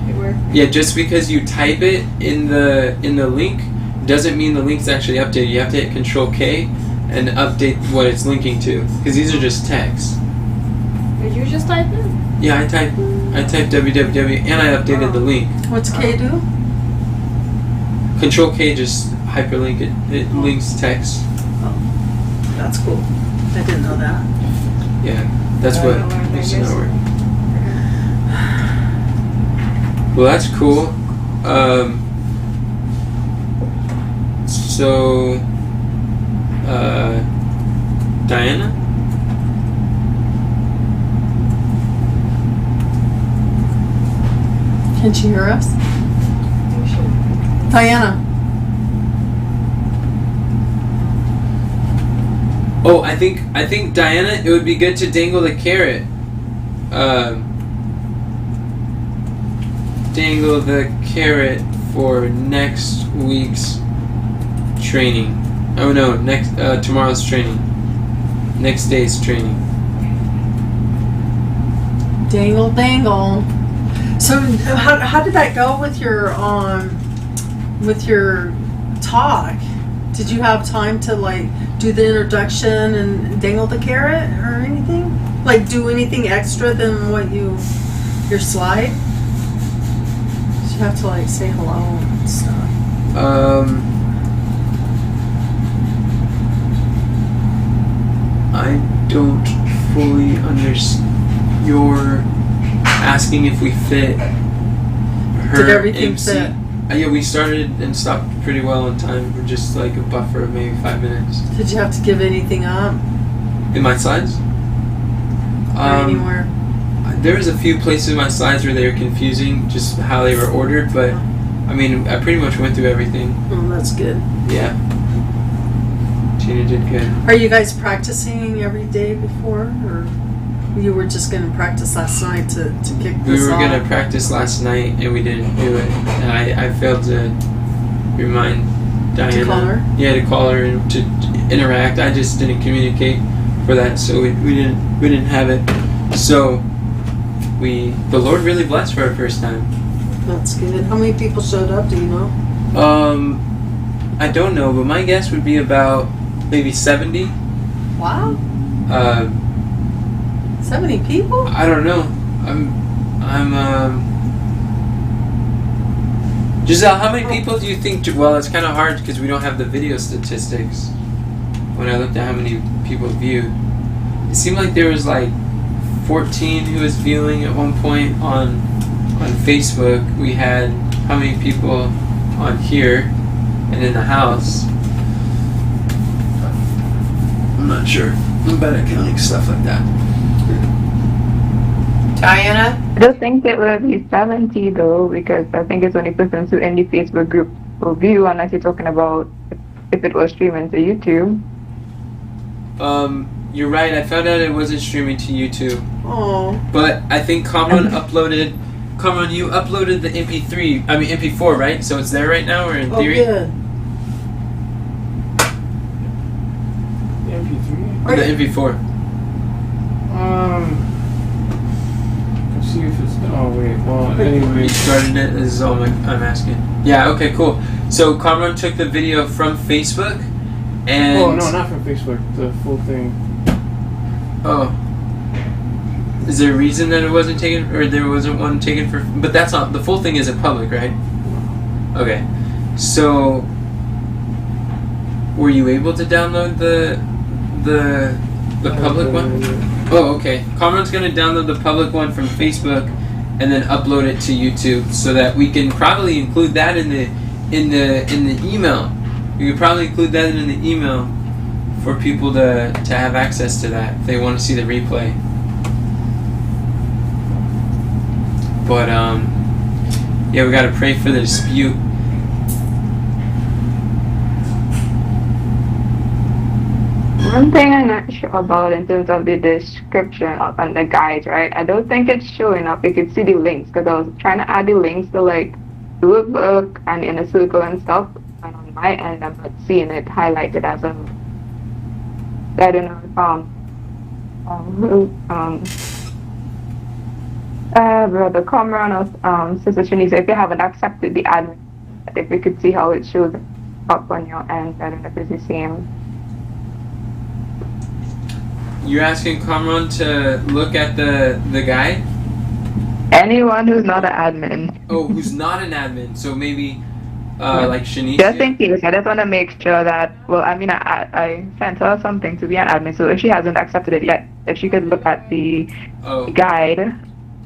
It worked. Yeah, just because you type it in the link doesn't mean the link's actually updated. You have to hit Control K and update what it's linking to, because these are just texts. Did you just type it? Yeah, I typed www and I updated the link. What's K do? Control K just hyperlink it. It links text. That's cool. I didn't know that. Yeah, that's I what learned that makes it yesterday. work. Well, that's cool. So, Diana? Can she hear us? You should. Diana. Oh, I think Diana, it would be good to dangle the carrot. Dangle the carrot for next week's training. Oh no, next tomorrow's training. Next day's training. Dangle, dangle. So how did that go with your talk? Did you have time to like do the introduction and dangle the carrot or anything? Like do anything extra than what your slide? Did you have to like say hello and stuff? I don't fully understand. You're asking if we fit her Did everything MC? fit? Yeah, we started and stopped pretty well on time. We're just like a buffer of maybe 5 minutes. Did you have to give anything up In my slides? or anywhere? There was a few places in my slides where they were confusing, just how they were ordered, but I mean, I pretty much went through everything. Oh, that's good. Yeah. Tina did good. Are you guys practicing every day before, or you were just going to practice last night to kick We this were off? going to practice last night and we didn't do it. And I failed to remind Diana. To call her? Yeah, to call her and to interact. I just didn't communicate for that, so we didn't have it. So the Lord really blessed for our first time. That's good. How many people showed up? Do you know? I don't know, but my guess would be about maybe 70. Wow, Uh, 70 people. I don't know. Giselle, how many people do you think? Well, it's kind of hard because we don't have the video statistics. When I looked at how many people viewed, it seemed like there was like 14 who was viewing at one point on Facebook. We had how many people on here and in the house? I'm not sure. I'm bad at counting stuff like that. Diana? I don't think it will be 70 though, because I think it's only persons who in the Facebook group will view, unless you're talking about if it was streaming to YouTube. You're right. I found out it wasn't streaming to YouTube, Oh, but I think Kamran uploaded. Kamran, you uploaded the MP4, right? So it's there right now, or in oh, theory? good. The MP3. The MP4. Let's see if it's. Oh wait. Well, anyway. You started it. This is all I'm asking. Yeah. Okay. Cool. So Kamran took the video from Facebook, and. Oh no, not from Facebook. The full thing. Oh. Is there a reason that it wasn't taken, or there wasn't one taken for? But that's not the full thing. Isn't public, right? Okay. So. Were you able to download the public one? Oh, okay. Kamran's gonna download the public one from Facebook, and then upload it to YouTube, so that we can probably include that in the email. We could probably include that in the email for people to have access to that if they want to see the replay. But yeah, we gotta pray for the dispute. One thing I'm not sure about in terms of the description and the guides, right? I don't think it's showing up. You can see the links, because I was trying to add the links to like the workbook and in a circle and stuff. And on my end, I'm not seeing it highlighted as a. I don't know if Brother Cameron or Sister Shanice, if you haven't accepted the admin, if we could see how it shows up on your end, I don't know if it's the same. You're asking Kamran to look at the guide? Anyone who's not an admin. Oh, who's not an admin. So maybe like Shanice. Just in case, I just want to make sure that, well, I mean, I sent her something to be an admin, so if she hasn't accepted it yet, if she could look at the guide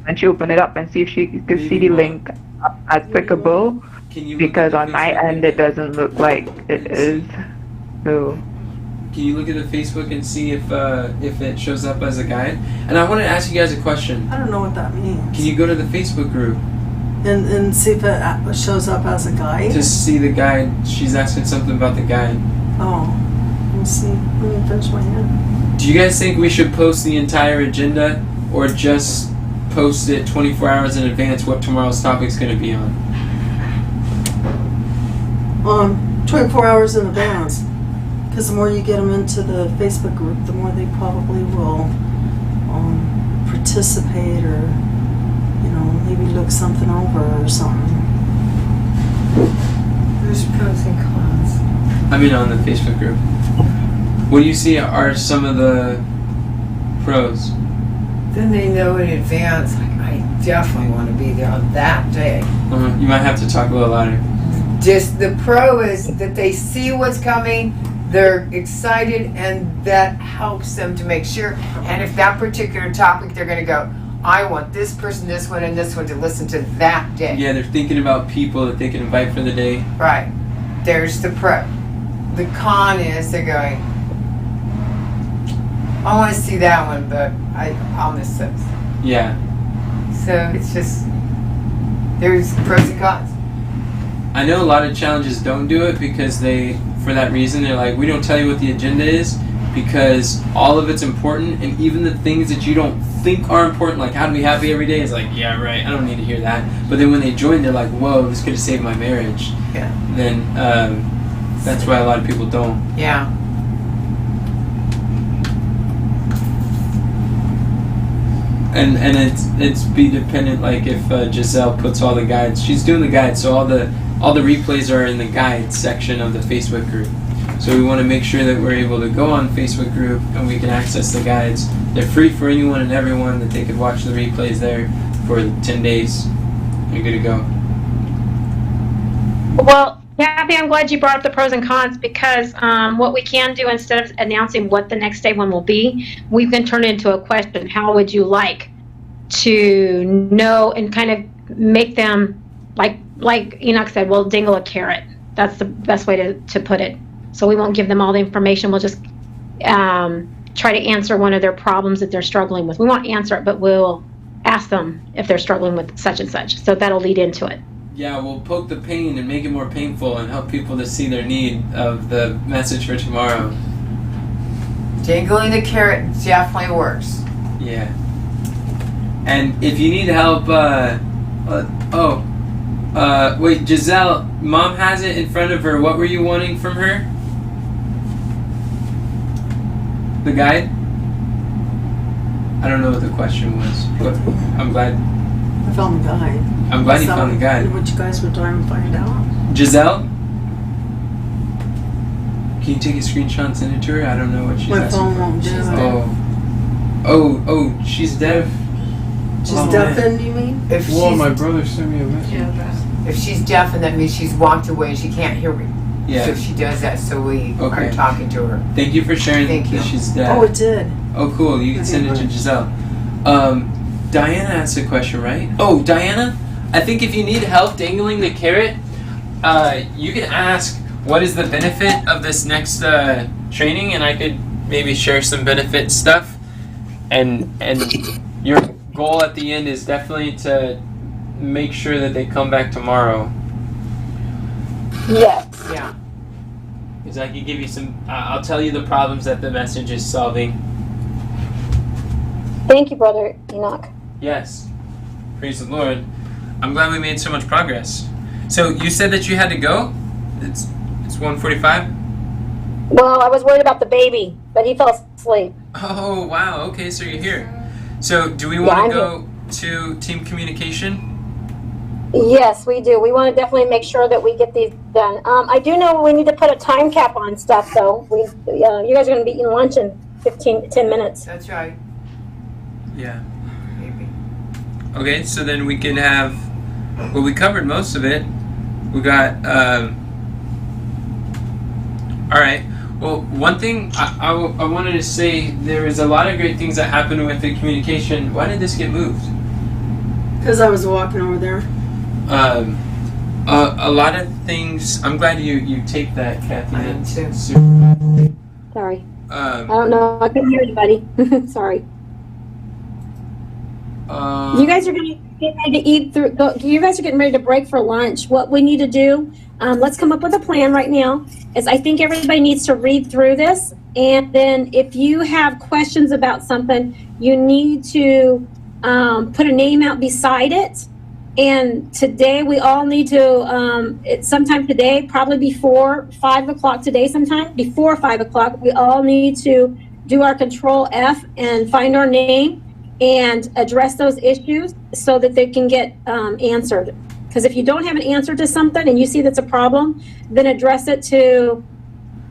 and she open it up and see if she could see the link as clickable, because on my end it doesn't look like it is. So. Can you look at the Facebook and see if it shows up as a guide? And I want to ask you guys a question. I don't know what that means. Can you go to the Facebook group? And see if it shows up as a guide? To see the guide. She's asking something about the guide. Oh, let me see. Let me finish my hand. Do you guys think we should post the entire agenda or just post it 24 hours in advance what tomorrow's topic's going to be on? 24 hours in advance. Because the more you get them into the Facebook group, the more they probably will participate or, you know, maybe look something over or something. There's pros and cons. I mean on the Facebook group. What do you see are some of the pros? Then they know in advance, like, I definitely want to be there on that day. You might have to talk a little louder. Just the pro is that they see what's coming, they're excited, and that helps them to make sure. And if that particular topic, they're going to go, I want this person, this one, and this one to listen to that day. Yeah, they're thinking about people that they can invite for the day. Right. There's the pro. The con is they're going, I want to see that one, but I'll miss this. Yeah. So it's just, there's pros and cons. I know a lot of challenges don't do it because for that reason, they're like, we don't tell you what the agenda is because all of it's important, and even the things that you don't think are important, like how to be happy every day, is like, yeah, right, I don't need to hear that. But then when they join, they're like, whoa, this could have saved my marriage. Yeah. Then that's why a lot of people don't. Yeah. And it's be dependent, like if Giselle puts all the guides, she's doing the guides, so all the replays are in the guides section of the Facebook group. So we want to make sure that we're able to go on Facebook group and we can access the guides. They're free for anyone and everyone, that they could watch the replays there for 10 days. You're good to go. Well, Kathy, I'm glad you brought up the pros and cons, because what we can do, instead of announcing what the next day one will be, we can turn it into a question. How would you like to know, and kind of make them, like Enoch said, we'll dingle a carrot. That's the best way to put it. So we won't give them all the information. We'll just try to answer one of their problems that they're struggling with. We won't answer it, but we'll ask them if they're struggling with such and such. So that'll lead into it. Yeah, we'll poke the pain and make it more painful and help people to see their need of the message for tomorrow. Jingling the carrot definitely works. Yeah. And if you need help, wait, Giselle, Mom has it in front of her. What were you wanting from her? The guide? I don't know what the question was, but I'm glad. I found the guide. I'm glad you found the guide. What you guys were trying to find out. Giselle? Can you take a screenshot and send it to her? I don't know what she's My asking phone for. won't do it. Oh, she's deaf. She's Oh, deafened, you mean? If Well, she's, my brother sent me a message. if she's deafened, that means she's walked away and she can't hear me. Yeah. So she does that, so we Okay. are talking to her. Thank you for sharing Thank you. that she's deaf. Oh, it did. Oh, cool. You can send it to Giselle. Diana asked a question, right? Oh, Diana, I think if you need help dangling the carrot, you can ask what is the benefit of this next training, and I could maybe share some benefit stuff. And your goal at the end is definitely to make sure that they come back tomorrow. Yes. Yeah. Because I can give you some, I'll tell you the problems that the message is solving. Thank you, Brother Enoch. Yes. Praise the Lord. I'm glad we made so much progress. So you said that you had to go? It's 1:45? Well, I was worried about the baby, but he fell asleep. Oh, wow. Okay, so you're here. So do we Yeah, want I'm to go to team communication? Yes, we do. We want to definitely make sure that we get these done. I do know we need to put a time cap on stuff, though. You guys are going to be eating lunch in 10 minutes. That's right. Yeah. Maybe. Okay, so then we can have, well, we covered most of it. We got, all right. Well, one thing I wanted to say, there was a lot of great things that happened with the communication. Why did this get moved? Because I was walking over there. A lot of things. I'm glad you taped that, Kathy. I am too. Sorry. I don't know. I couldn't hear anybody. Sorry. You guys are going to get ready to eat through. You guys are getting ready to break for lunch. What we need to do, let's come up with a plan right now. Is I think everybody needs to read through this, and then if you have questions about something, you need to put a name out beside it. And today we all need to, sometime today, probably before 5 o'clock today, sometime before 5 o'clock, we all need to do our Control F and find our name and address those issues so that they can get answered. Because if you don't have an answer to something and you see that's a problem, then address it to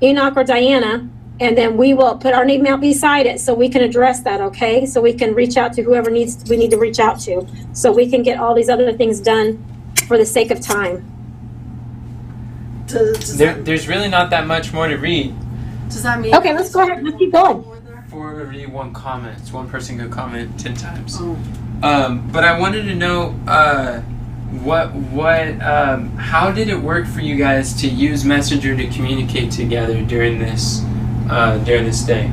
Enoch or Diana, and then we will put our name out beside it so we can address that, okay? So we can reach out to whoever we need to reach out to, so we can get all these other things done for the sake of time. There's really not that much more to read. Does that mean? Okay, let's go ahead. Let's keep going. For every one comment, one person could comment 10 times. Oh. But I wanted to know how did it work for you guys to use Messenger to communicate together during this day?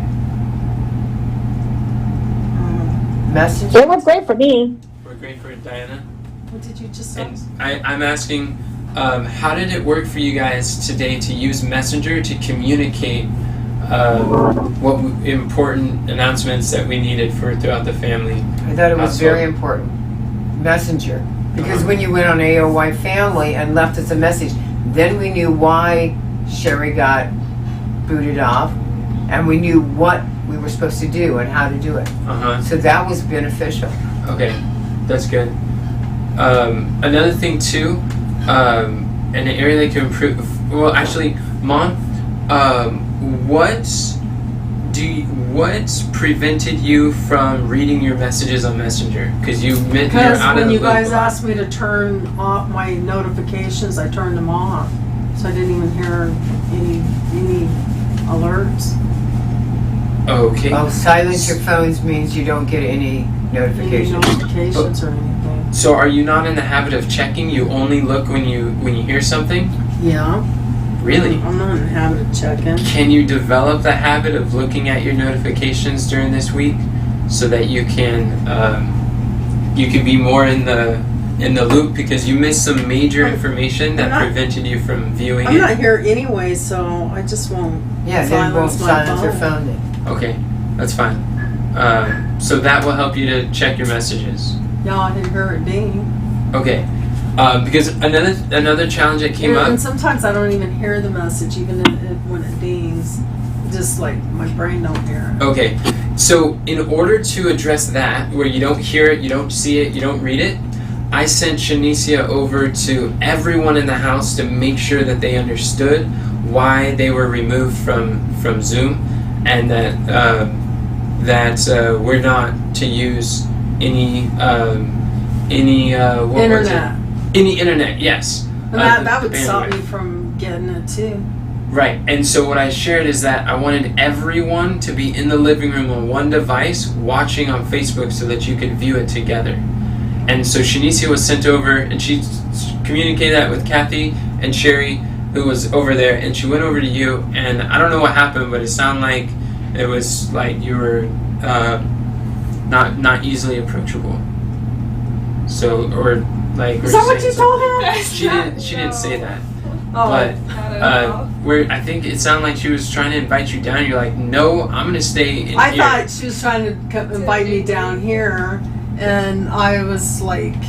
Messenger. It was great for me. Worked great for Diana. What did you just say? And I'm asking, how did it work for you guys today to use Messenger to communicate what important announcements that we needed for throughout the family? I thought it was very important. Messenger. Because when you went on AOY Family and left us a message, then we knew why Sherry got booted off, and we knew what we were supposed to do and how to do it. So that was beneficial. Okay, that's good. Another thing too, an area that can improve. Well, actually, Mom, what prevented you from reading your messages on Messenger? Because you're out of the when you loop guys a lot. asked me to turn off my notifications, I turned them off, so I didn't even hear any alerts. Okay. Oh, silence your phones means you don't get any Any notifications. notifications or anything. So are you not in the habit of checking? You only look when you hear something? Yeah. Really? I'm not in the habit of checking. Can you develop the habit of looking at your notifications during this week so that you can be more in the loop, because you missed some major information that prevented you from viewing I'm it? not here anyway, so I just won't Yeah, then won't silence your phone then. Okay, that's fine. So that will help you to check your messages. Yeah, I didn't hear it ding. Okay. Because another challenge that came up. And sometimes I don't even hear the message, even when it dings. Just like my brain don't hear it. Okay, so in order to address that, where you don't hear it, you don't see it, you don't read it, I sent Shanicia over to everyone in the house to make sure that they understood why they were removed from Zoom, and that we're not to use any what Internet. was it? Any internet, yes. And that would the stop bandwidth. me from getting it too. Right, and so what I shared is that I wanted everyone to be in the living room on one device watching on Facebook so that you could view it together. And so Shanicia was sent over, and she communicated that with Kathy and Sherry, who was over there, and she went over to you, and I don't know what happened, but it sounded like it was like you were not easily approachable. So, or like... Is that what you told her? She didn't say that. Oh. But I think it sounded like she was trying to invite you down. You're like, no, I'm gonna stay in here. I thought she was trying to invite me down here, and I was like,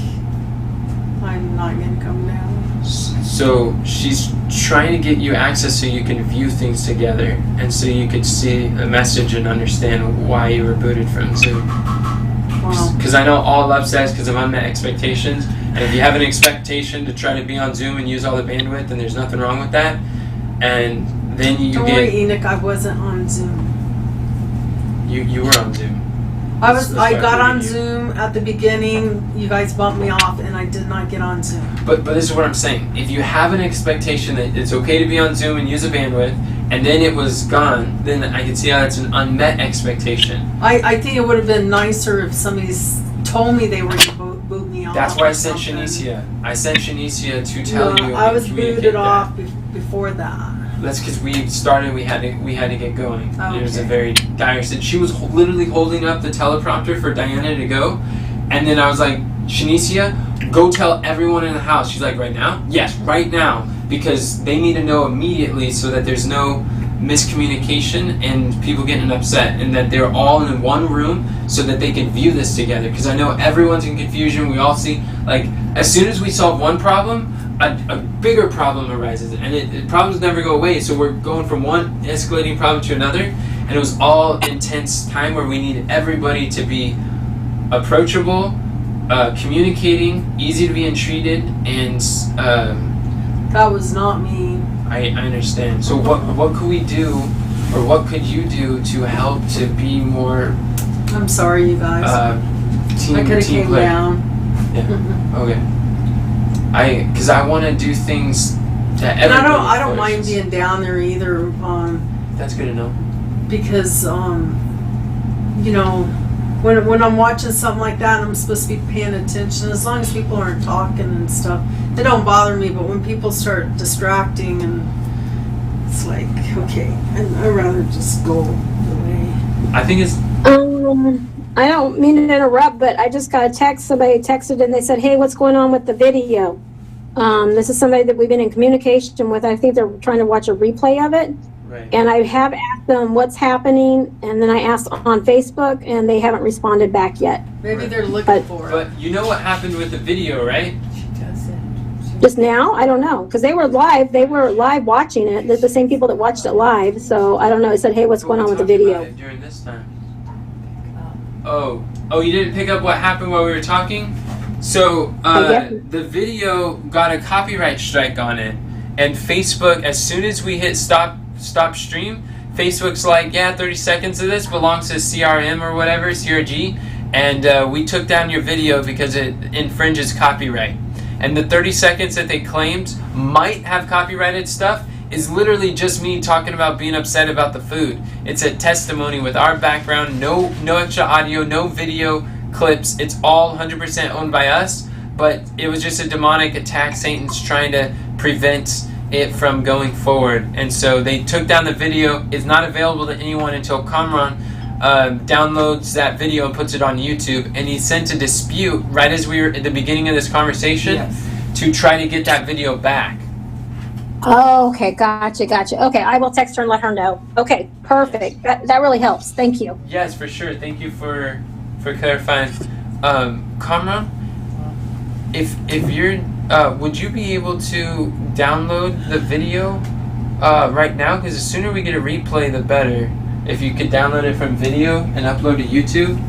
I'm not gonna come down. So she's trying to get you access so you can view things together, and so you could see a message and understand why you were booted from Zoom. Wow. Because I know all upsets because of unmet expectations, and if you have an expectation to try to be on Zoom and use all the bandwidth, then there's nothing wrong with that. And then you Don't get worry, Enoch, I wasn't on Zoom. you were on Zoom. I That's got why on booted you. Zoom at the beginning. You guys bumped me off, and I did not get on Zoom. But this is what I'm saying. If you have an expectation that it's okay to be on Zoom and use a bandwidth, and then it was gone, then I can see how that's an unmet expectation. I think it would have been nicer if somebody told me they were going to boot me off. That's why I or sent something. Shanicia. I sent Shanicia to tell No, you. I and was communicate booted that. off before that. That's because we started. We had to get going. It was a Okay. very dire situation. She was literally holding up the teleprompter for Diana to go, and then I was like, Shanicia, go tell everyone in the house. She's like, right now? Yes, right now, because they need to know immediately so that there's no miscommunication and people getting upset, and that they're all in one room so that they can view this together. Because I know everyone's in confusion. We all see, like, as soon as we solve one problem, a bigger problem arises, and problems never go away. So we're going from one escalating problem to another, and it was all intense time where we needed everybody to be approachable, communicating, easy to be entreated, and That was not me. I understand. So what could we do, or what could you do to help to be more I'm sorry, you guys. team I could have came player? down. Yeah. Okay. Because I want to do things that And everybody I don't mind flourishes. being down there either, That's good to know. because you know, when I'm watching something like that, I'm supposed to be paying attention. As long as people aren't talking and stuff, they don't bother me. But when people start distracting, and it's like, okay, I'd rather just go away. I think it's I don't mean to interrupt, but I just got a text. Somebody texted and they said, hey, what's going on with the video? This is somebody that we've been in communication with. I think they're trying to watch a replay of it. right. And I have asked them what's happening, and then I asked on Facebook, and they haven't responded back yet. Maybe they're looking But- for it. But you know what happened with the video, right? She doesn't. Just now, I don't know, because they were live. They were live watching it. They're the same people that watched it live. So I don't know. It said, hey, what's But going we on with the talked about video? it during this time. Oh, you didn't pick up what happened while we were talking? So, I didn't. the video got a copyright strike on it, and Facebook, as soon as we hit stop stream, Facebook's like, yeah, 30 seconds of this belongs to CRM or whatever, CRG, and we took down your video because it infringes copyright. And the 30 seconds that they claimed might have copyrighted stuff is literally just me talking about being upset about the food. It's a testimony with our background, no extra audio, no video clips. It's all 100% owned by us, but it was just a demonic attack. Satan's trying to prevent it from going forward. And so they took down the video. It's not available to anyone until Kamran downloads that video and puts it on YouTube. And he sent a dispute right as we were at the beginning of this conversation Yes. to try to get that video back. Oh, okay. Gotcha. Okay, I will text her and let her know. Okay, perfect. That really helps. Thank you. Yes, for sure. Thank you for clarifying. Kamran, if you're, would you be able to download the video right now? Because the sooner we get a replay, the better. If you could download it from video and upload to YouTube,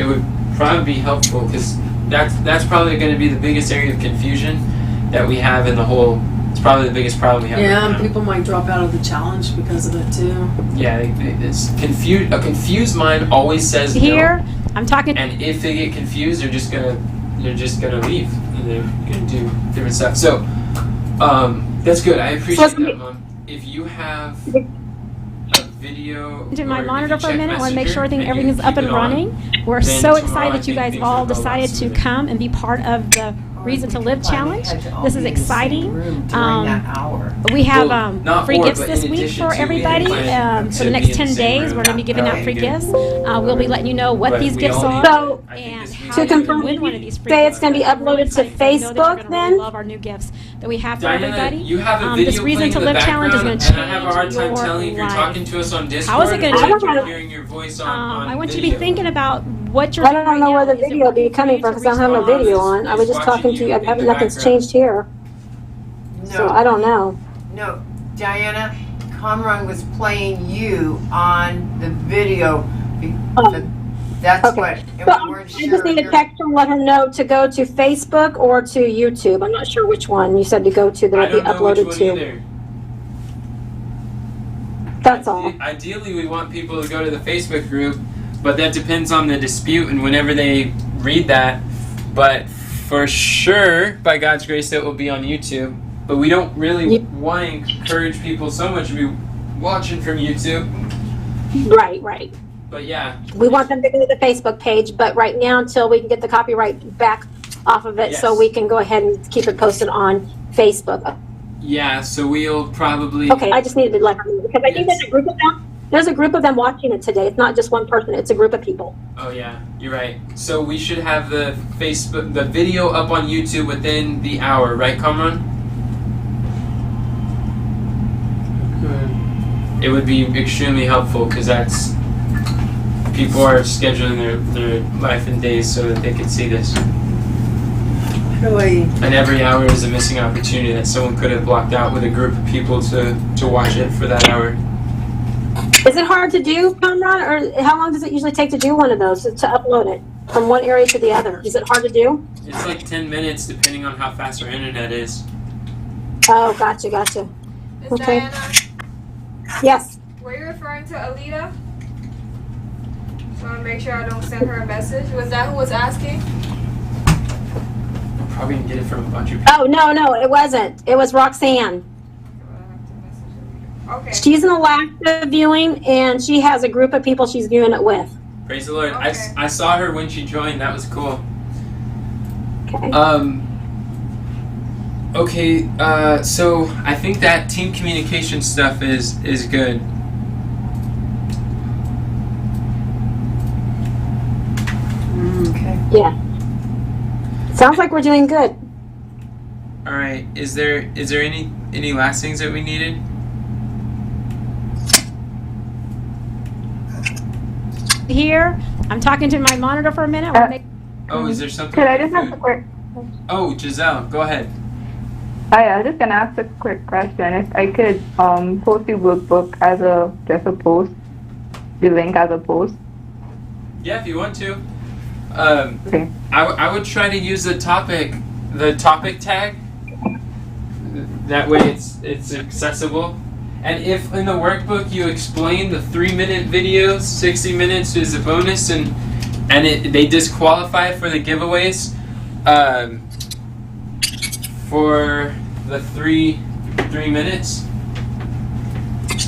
it would probably be helpful, because that's probably going to be the biggest area of confusion that we have in the whole. It's probably the biggest problem we have. Yeah, right and now. people might drop out of the challenge because of it too. Yeah, it's confused. A confused mind always says Here, no. I'm talking. And if they get confused, they're just gonna leave, and they're gonna do different stuff. So, that's good. I appreciate that, Mom. If you have a video, To or my if monitor you for a check minute. I want to make sure Messenger everything's and up keep and it on, running. We're then so tomorrow excited I that you think guys things all will go a lot decided to smoother. come and be part of the Reason to Live challenge. This is exciting. During that hour. We have Well, not free or, gifts but this in week addition for to, we everybody. had For to the be next in 10 the same days, room. we're going to be giving out free Good. gifts. We'll be letting you know what But these we gifts all are need- So, I think and this week- how to you can confirm, win one of these free say gifts. it's going to be We're really uploaded to excited 'cause I know that you're Facebook gonna then? really love our new gifts that we have for Diana, everybody. you have a video This Reason playing to in the Live challenge is background, going to and I have a hard change time your telling if you're life. talking to us on Discord. How is it gonna or change if your- you're hearing your voice on I want you to video. be thinking about what you're I doing don't right know now. where the Is it video will be working for coming you from to because I don't have no respond? video on. I was just Watching talking to you you. in the Nothing's background. changed here. So I don't know. No, Diana, Kamran was playing you on the video. Oh. That's Okay. what, and So we weren't I sure. just need to text her and let her know to go to Facebook or to YouTube. I'm not sure which one you said to go to that I it'll be don't know which uploaded one to. either. That's all. Ideally, we want people to go to the Facebook group, but that depends on the dispute and whenever they read that. But for sure, by God's grace, it will be on YouTube. But we don't really want to encourage people so much to be watching from YouTube. Right. But yeah. We want them to go to the Facebook page, but right now, until we can get the copyright back off of it, so Yes. we can go ahead and keep it posted on Facebook. Yeah, so we'll probably... Okay, I just needed to let her know, because I think there's a group of them. There's a group of them watching it today. It's not just one person, it's a group of people. Oh yeah, you're right. So we should have the video up on YouTube within the hour, right, Kamran? Okay. It would be extremely helpful because that's people are scheduling their life and days so that they can see this. How do I? And every hour is a missing opportunity that someone could have blocked out with a group of people to watch it for that hour. Is it hard to do, Conrad, or how long does it usually take to do one of those, to upload it from one area to the other? Is it hard to do? It's like 10 minutes depending on how fast our internet is. Oh, gotcha. Miss Okay. Diana, Yes. were you referring to Alita? So I want to make sure I don't send her a message. Was that who was asking? I'm probably gonna get it from a bunch of people. Oh, no, it wasn't. It was Roxanne. Okay. She's an elective viewing, and she has a group of people she's viewing it with. Praise the Lord. Okay. I saw her when she joined. That was cool. Okay. Okay, so I think that team communication stuff is good. Okay. Yeah. Sounds like we're doing good. All right. Is there any last things that we needed? Here, I'm talking to my monitor for a minute. We'll make- Oh, is there something? Could I with just the ask a food? quick? Oh, Giselle, go ahead. I was just gonna ask a quick question. If I could post the workbook as just a post, the link as a post. Yeah, if you want to. Okay. I would try to use the topic tag. That way it's accessible. And if in the workbook you explain the 3-minute videos, 60 minutes is a bonus, and they disqualify for the giveaways for the three minutes.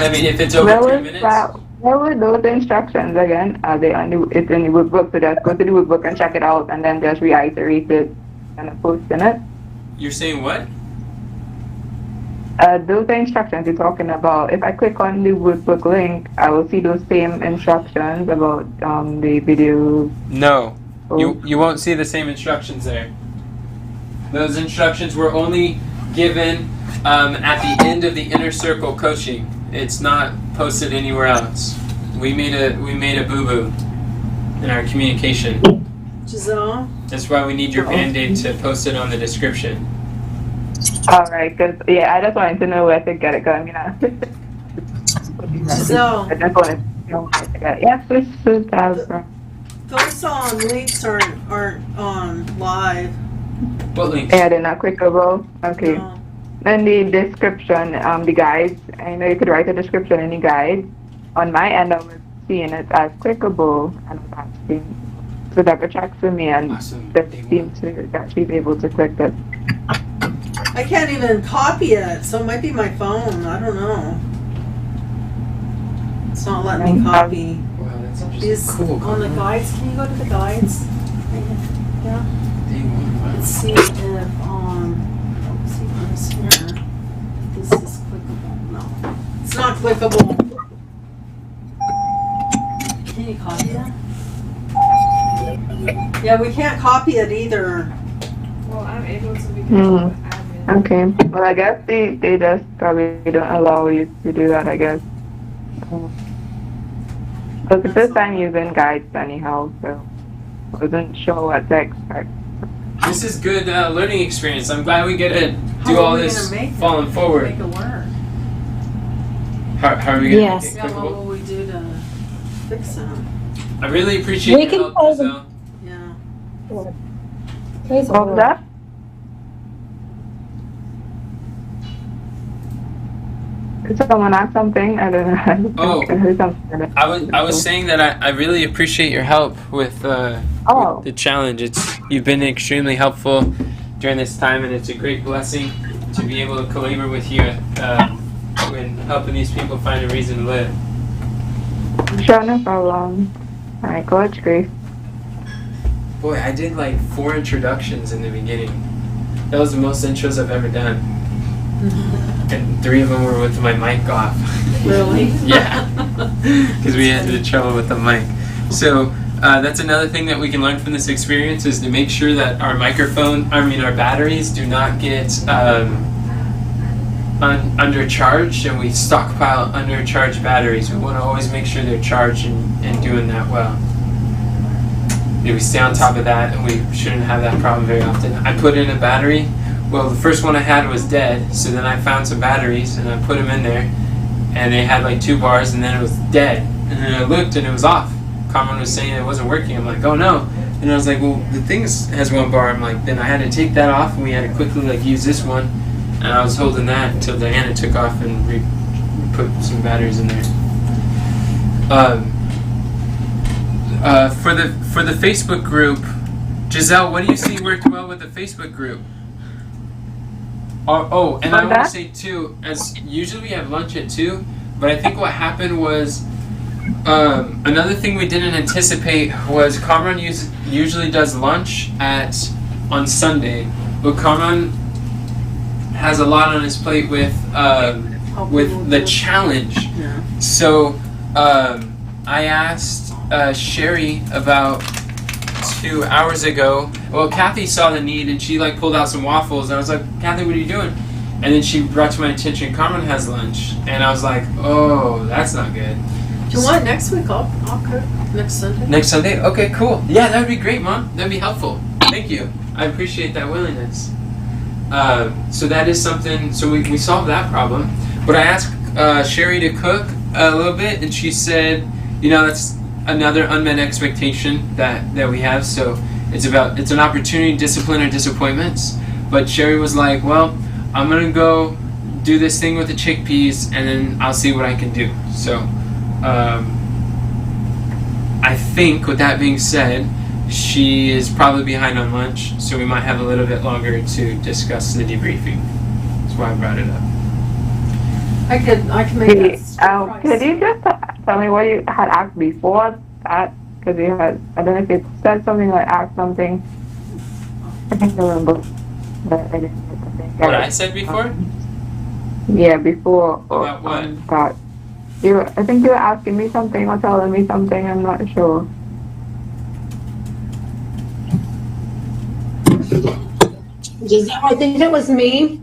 I mean, if it's over 3 minutes. Where were those instructions again? Are they it's in the workbook, so just go to the workbook and check it out, and then just reiterate it and post in it? You're saying what? Those are instructions you're talking about. If I click on the workbook link, I will see those same instructions about the video. No, you won't see the same instructions there. Those instructions were only given at the end of the inner circle coaching. It's not posted anywhere else. We made a boo-boo in our communication. Giselle? That's why we need your Band-Aid to post it on the description. All right, because I just wanted to know where to get it going, Giselle. I just wanted to know where to get it. Yes, this is Those links aren't live. What links? Yeah, they're not clickable. Okay. No. Then the description, the guides. I know you could write a description in the guide. On my end, I was seeing it as clickable, and I was asking, so double check for me, and Awesome. that seems to actually be able to click it. I can't even copy it, so it might be my phone. I don't know. It's not letting me copy. Wow, that's Is interesting. Cool. on the guides. Can you go to the guides? Yeah. Let's see if let's see this here. If this is clickable. No, it's not clickable. Can you copy that? Yeah, we can't copy it either. Well, I'm able to because Hmm. I'm admin. Okay. Well, I guess they just probably don't allow you to do that, I guess. But the first time using guides anyhow, so I wasn't sure what to expect. This is good learning experience. I'm glad we get to How do are all we this gonna make it? falling forward. Make it work. How are we going to Yes. make it Yeah, what clickable? will we do to fix them? I really appreciate We your can help, call them- Giselle. Yeah. Praise the What was Lord. that? Did someone ask something? I don't know. Oh. I heard something. I was saying that I really appreciate your help with Oh. the challenge. You've been extremely helpful during this time, and it's a great blessing to be able to collaborate with you when helping these people find a reason to live. Sure, no problem. Alright, Coach Grace. Boy, I did like 4 introductions in the beginning. That was the most intros I've ever done, and 3 of them were with my mic off. Really? Yeah, because we had the trouble with the mic. So that's another thing that we can learn from this experience is to make sure that our our batteries do not get undercharged, and we stockpile undercharged batteries. We want to always make sure they're charged and doing that well. We stay on top of that, and we shouldn't have that problem very often. I put in a battery. Well, the first one I had was dead, so then I found some batteries and I put them in there, and they had like 2 bars, and then it was dead. And then I looked and it was off. Carmen was saying it wasn't working. I'm like, oh no. And I was like, well, the thing has 1 bar. I'm like, then I had to take that off, and we had to quickly like use this one. And I was holding that until Diana took off and put some batteries in there. For the Facebook group, Giselle, what do you see worked well with the Facebook group? Oh, and I want to say too, as usually we have lunch at 2, but I think what happened was another thing we didn't anticipate was Kamran usually does lunch on Sunday, but Kamran has a lot on his plate with the challenge. Yeah. So I asked Sherry about 2 hours ago. Well, Kathy saw the need and she like pulled out some waffles, and I was like, Kathy, what are you doing? And then she brought to my attention Carmen has lunch, and I was like, oh, that's not good. Do you want next week? I'll cook next Sunday. Next Sunday? Okay, cool. Yeah, that would be great, Mom. That'd be helpful. Thank you. I appreciate that willingness. So that is something. So we solved that problem. But I asked Sherry to cook a little bit, and she said, that's another unmet expectation that we have. So it's an opportunity, discipline, or disappointments. But Sherry was like, well, I'm gonna go do this thing with the chickpeas, and then I'll see what I can do. So I think with that being said, she is probably behind on lunch, so we might have a little bit longer to discuss the debriefing. That's why I brought it up. I can make that. Could you just tell me what you had asked before that? Because you had, I don't know if you said something or asked something. I can't remember. But I didn't get the thing. What I said before? Yeah, before. About what? That. I think you were asking me something or telling me something, I'm not sure. Giselle, I think it was me.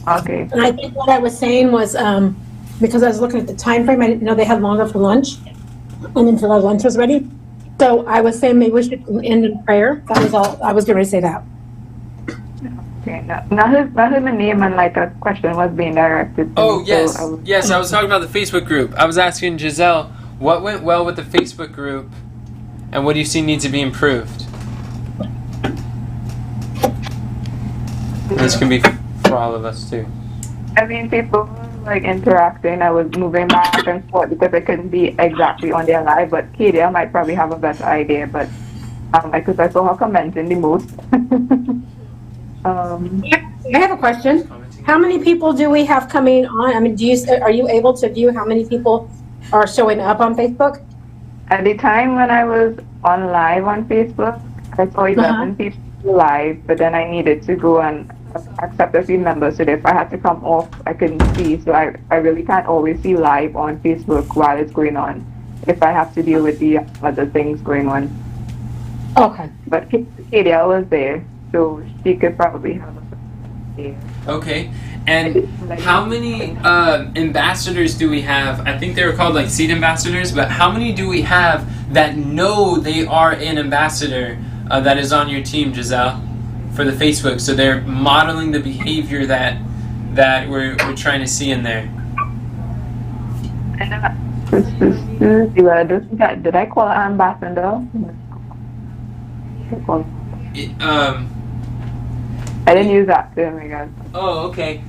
Okay. And I think what I was saying was, because I was looking at the time frame, I didn't know they had longer for lunch, and until our lunch was ready. So I was saying maybe we should end in prayer. That was all. I was going to say that. Okay. Now who the name and like a question was being directed to. Oh, yes. So Yes, I was talking about the Facebook group. I was asking Giselle, what went well with the Facebook group, and what do you see needs to be improved? This can be for all of us, too. I mean, people were like interacting. I was moving back and forth because I couldn't be exactly on their live, but Katie might probably have a better idea, but because I saw her commenting the most. I have a question. How many people do we have coming on? I mean, are you able to view how many people are showing up on Facebook? At the time when I was on live on Facebook, I saw 11 people live, but then I needed to go and accept a few members, so that if I had to come off, I couldn't see. So I really can't always see live on Facebook while it's going on, if I have to deal with the other things going on. Okay. But Katie was there, so she could probably have a there. Okay. And how many ambassadors do we have? I think they were called like seed ambassadors, but how many do we have that know they are an ambassador that is on your team, Giselle? for the Facebook. So they're modeling the behavior that we're trying to see in there. Did I call her ambassador? I didn't use that term again. Oh, okay.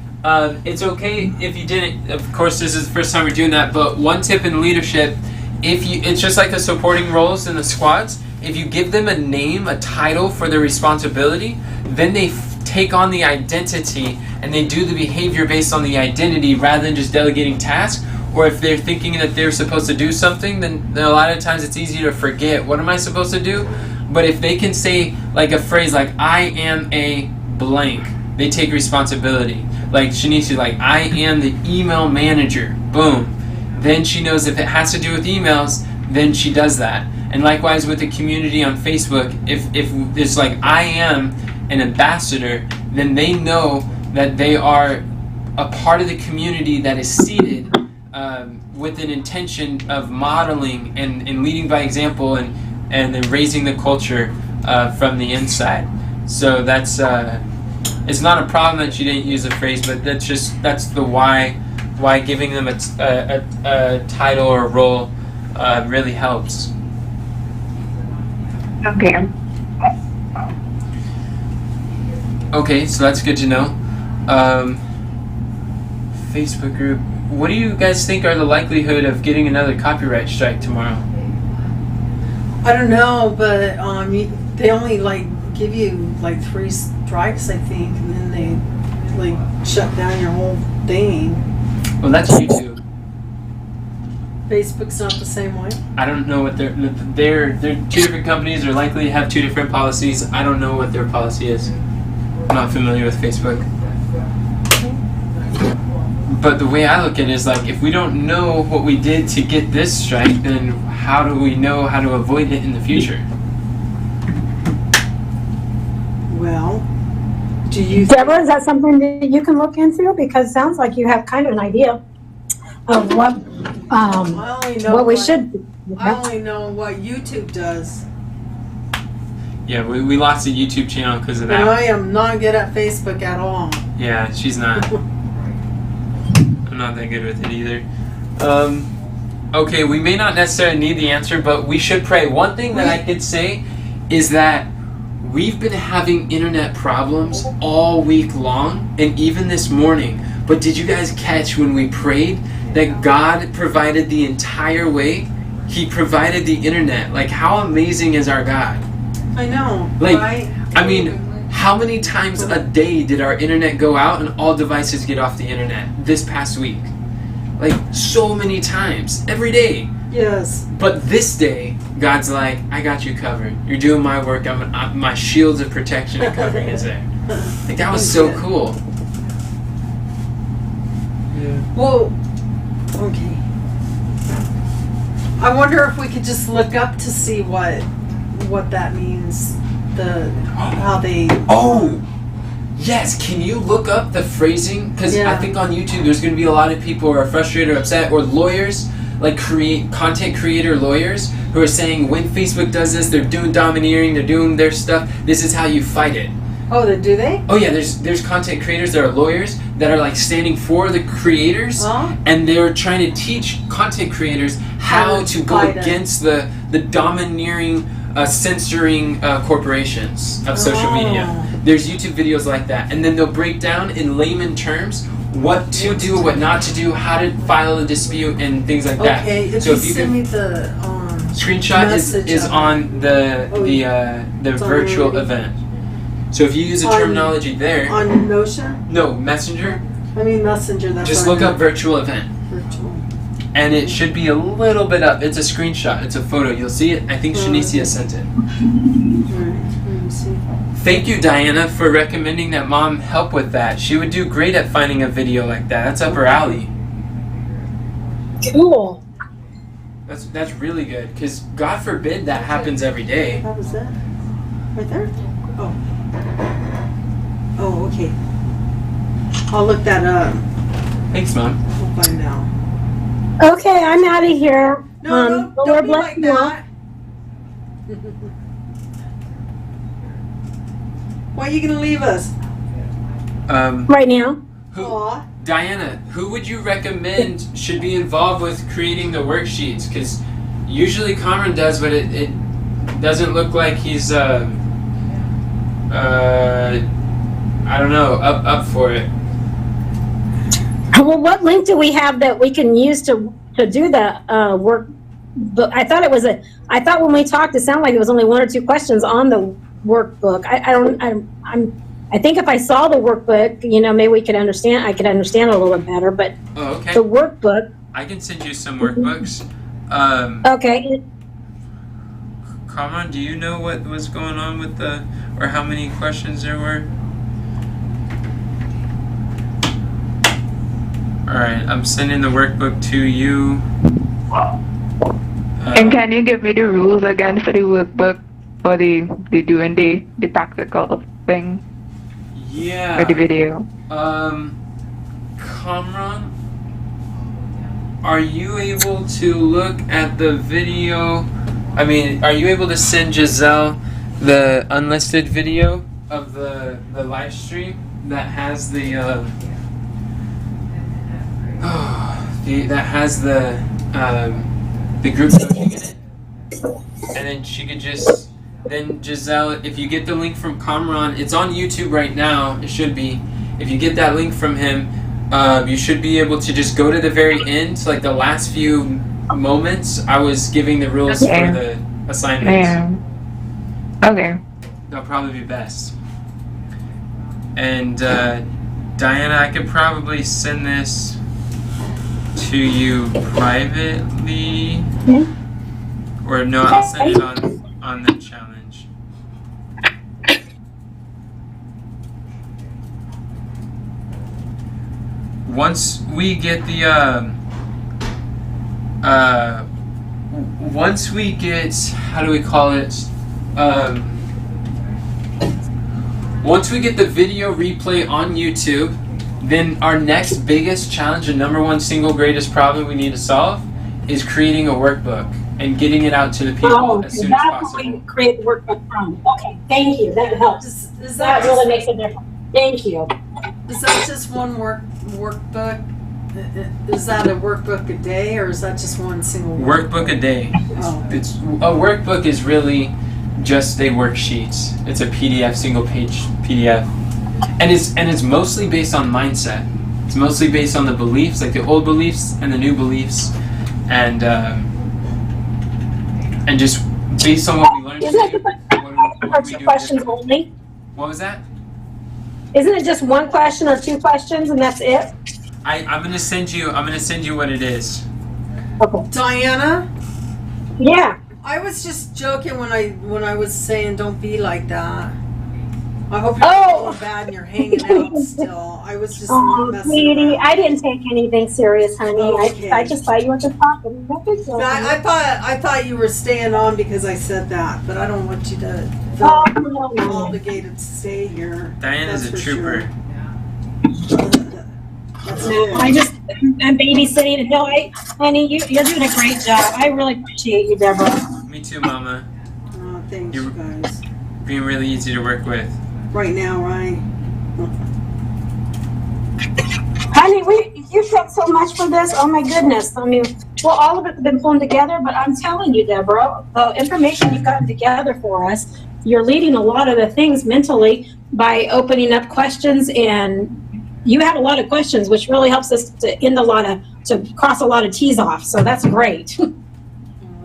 It's okay if you didn't. Of course, this is the first time we're doing that. But one tip in leadership, it's just like the supporting roles in the squads. If you give them a name, a title for their responsibility, then they take on the identity and they do the behavior based on the identity rather than just delegating tasks. Or if they're thinking that they're supposed to do something, then a lot of times it's easy to forget, what am I supposed to do? But if they can say like a phrase like, I am a blank, they take responsibility. Like Shanice, like, I am the email manager, boom. Then she knows if it has to do with emails, then she does that. And likewise with the community on Facebook, if it's like, I am an ambassador, then they know that they are a part of the community that is seated with an intention of modeling and leading by example and then raising the culture from the inside. So that's it's not a problem that you didn't use the phrase, but that's the why giving them a title or a role really helps. Okay. Okay, so that's good to know. Facebook group. What do you guys think are the likelihood of getting another copyright strike tomorrow? I don't know, but they only like give you like 3 strikes, I think, and then they like shut down your whole thing. Well, that's YouTube. Facebook's not the same way. I don't know what they're 2 different companies. They're likely to have 2 different policies. I don't know what their policy is. I'm not familiar with Facebook. But the way I look at it is like, if we don't know what we did to get this strike, then how do we know how to avoid it in the future? Well, do you Deborah, is that something that you can look into? Because it sounds like you have kind of an idea of what we should do. I only know what YouTube does. Yeah, we lost a YouTube channel because of that. And I am not good at Facebook at all. Yeah, she's not. I'm not that good with it either. Okay, we may not necessarily need the answer, but we should pray. One thing that I could say is that we've been having internet problems all week long, and even this morning. But did you guys catch when we prayed that God provided the entire way? He provided the internet. Like, how amazing is our God? I know, Like, right? I mean, how many times a day did our internet go out and all devices get off the internet this past week? Like, so many times, every day. Yes. But this day, God's like, I got you covered. You're doing my work. My shields of protection and covering is there. Like, that was so cool. Yeah. Well, okay. I wonder if we could just look up to see what that means. How they. Oh! Yes, can you look up the phrasing? Because I think on YouTube there's going to be a lot of people who are frustrated or upset, or lawyers, like content creator lawyers, who are saying when Facebook does this, they're doing domineering, they're doing their stuff, this is how you fight it. Oh, do they? Oh yeah, there's content creators that are lawyers that are like standing for the creators, and they're trying to teach content creators how to go against the domineering, censoring corporations of social media. There's YouTube videos like that, and then they'll break down in layman terms what to do, what not to do, how to file a dispute, and things like that. Okay, if so you if you send can, me the screenshot is on the virtual event. So if you use the terminology there on Notion. No, Messenger. I mean Messenger. That's just look up virtual event. Virtual. And it should be a little bit up. It's a screenshot. It's a photo. You'll see it. I think Shanicia sent it. Alright, let me see. Thank you, Diana, for recommending that Mom help with that. She would do great at finding a video like that. That's up her alley. Cool. That's really good. Because God forbid that happens every day. How was that? Right there? Oh. Oh, okay. I'll look that up. Thanks, Mom. We'll find out. Okay, I'm out of here. No, the don't Lord be bless like you all. that. Why are you gonna leave us? Right now. Aw. Diana, who would you recommend should be involved with creating the worksheets? Because usually Cameron does, but it doesn't look like he's I don't know, up for it. Well, what link do we have that we can use to do the work? But I thought I thought when we talked, it sounded like it was only 1 or 2 questions on the workbook. I think if I saw the workbook, maybe I could understand it a little bit better, but Oh, okay. the workbook. I can send you some workbooks. Okay. Cameron, do you know what was going on with or how many questions there were? Alright, I'm sending the workbook to you. And can you give me the rules again for the workbook for the doing the practical thing Yeah. for the video? Cameron, are you able to look at the video? I mean, are you able to send Giselle the unlisted video of the live stream that has the group coaching in it? And then she could then Giselle, if you get the link from Cameron, it's on YouTube right now, it should be. If you get that link from him, you should be able to just go to the very end, like the last few moments. I was giving the rules for the assignments. Yeah. Okay. That'll probably be best. And Diana, I could probably send this to you privately, or no, I'll send it on the challenge. Once we get how do we call it? Once we get the video replay on YouTube, then our next biggest challenge and number one single greatest problem we need to solve is creating a workbook and getting it out to the people as soon as possible. That's what we create the workbook from. Okay, thank you. That helps. Is That really makes a difference. Thank you. Is that just one workbook? Is that a workbook a day, or is that just one single Workbook a day. Oh. It's a workbook is really just a worksheet. It's a PDF, single page PDF, and it's mostly based on mindset. It's mostly based on the beliefs, like the old beliefs and the new beliefs, and just based on what we learned Isn't today. it What or 2 questions only? What was that? Isn't it just 1 question or 2 questions and that's it? I'm gonna send you what it is. Okay. Diana, Yeah. I was just joking when I was saying don't be like that. I hope you're Oh. feeling bad and you're hanging out still. I was just Oh, messing sweetie, around. I didn't take anything serious, honey. Okay. I just thought you were just talking. No big deal, honey. I thought you were staying on because I said that, but I don't want you to feel Oh, no. obligated to stay here. Diana's That's a for trooper. Sure. That's it. I'm babysitting. No, honey, you're doing a great job. I really appreciate you, Deborah. Me too, Mama. Oh, thanks, You- you guys. Being really easy to work with. Right now, right? Honey, you took so much for this. Oh my goodness. I mean, well, all of it's been put together, but I'm telling you, Deborah, the information you've gotten together for us, you're leading a lot of the things mentally by opening up questions, and you had a lot of questions, which really helps us to cross a lot of T's off. So that's great. Oh,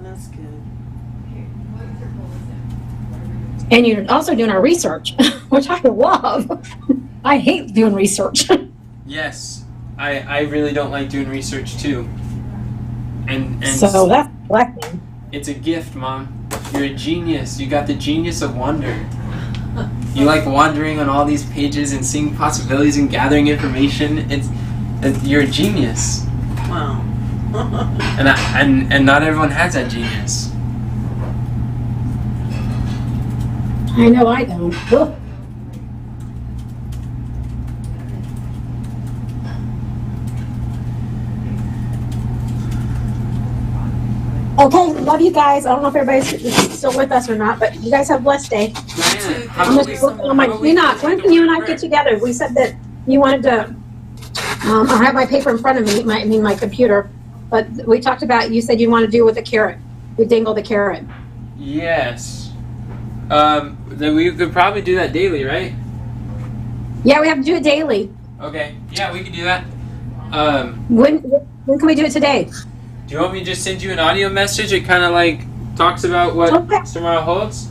that's good. And you're also doing our research, which I love. I hate doing research. Yes, I really don't like doing research too. And So that's collecting. it's a gift, Mom. You're a genius. You got the genius of wonder. You like wandering on all these pages and seeing possibilities and gathering information. You're a genius. Wow. And not everyone has that genius. I know I don't. Ugh. Okay, love you guys. I don't know if everybody's still with us or not, but you guys have a blessed day. Diana, how I'm about just we- working on my, how about we Enoch, close when with can the you word and I of get prayer? together? We said that you wanted to, I have my paper in front of me, my computer, but we talked about, you said you want to do with the carrot. We dangle the carrot. Yes. Then we could probably do that daily, right? Yeah, we have to do it daily. Okay. Yeah, we could do that. When can we do it today? Do you want me to just send you an audio message? It kind of like talks about what Okay. tomorrow holds.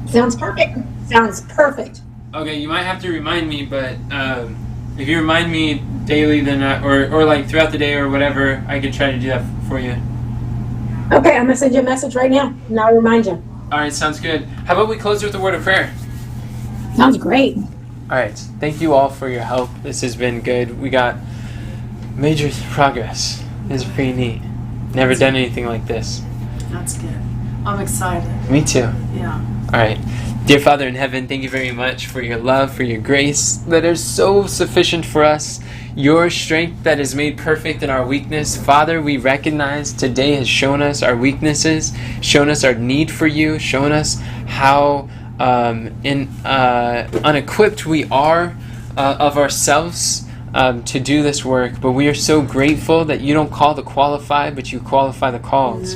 Sounds perfect. Sounds perfect. Okay, you might have to remind me, but if you remind me daily, then or like throughout the day or whatever, I could try to do that for you. Okay, I'm gonna send you a message right now, and I'll remind you. All right, sounds good. How about we close with a word of prayer? Sounds great. All right, thank you all for your help. This has been good. We got major progress. It's pretty neat. Never done anything like this. That's good. I'm excited. Me too. Yeah. All right. Dear Father in heaven, thank you very much for your love, for your grace that is so sufficient for us, your strength that is made perfect in our weakness. Father, we recognize today has shown us our weaknesses, shown us our need for you, shown us how unequipped we are of ourselves to do this work. But we are so grateful that you don't call the qualified, but you qualify the called.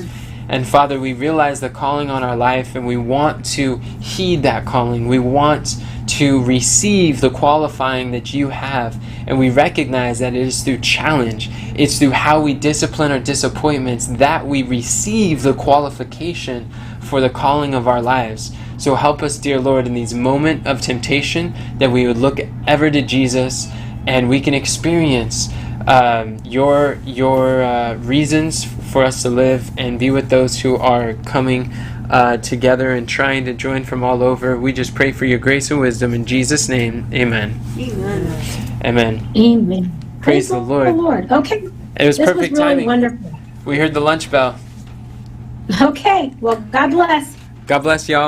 And Father, we realize the calling on our life, and we want to heed that calling. We want to receive the qualifying that you have. And we recognize that it is through challenge. It's through how we discipline our disappointments that we receive the qualification for the calling of our lives. So help us, dear Lord, in these moments of temptation, that we would look ever to Jesus, and we can experience your reasons for us to live and be with those who are coming together and trying to join from all over. We just pray for your grace and wisdom in Jesus' name. Amen. Amen. Amen. Amen. Praise the Lord. Okay. It was This perfect was really timing. wonderful. We heard the lunch bell. Okay. Well, God bless. God bless y'all.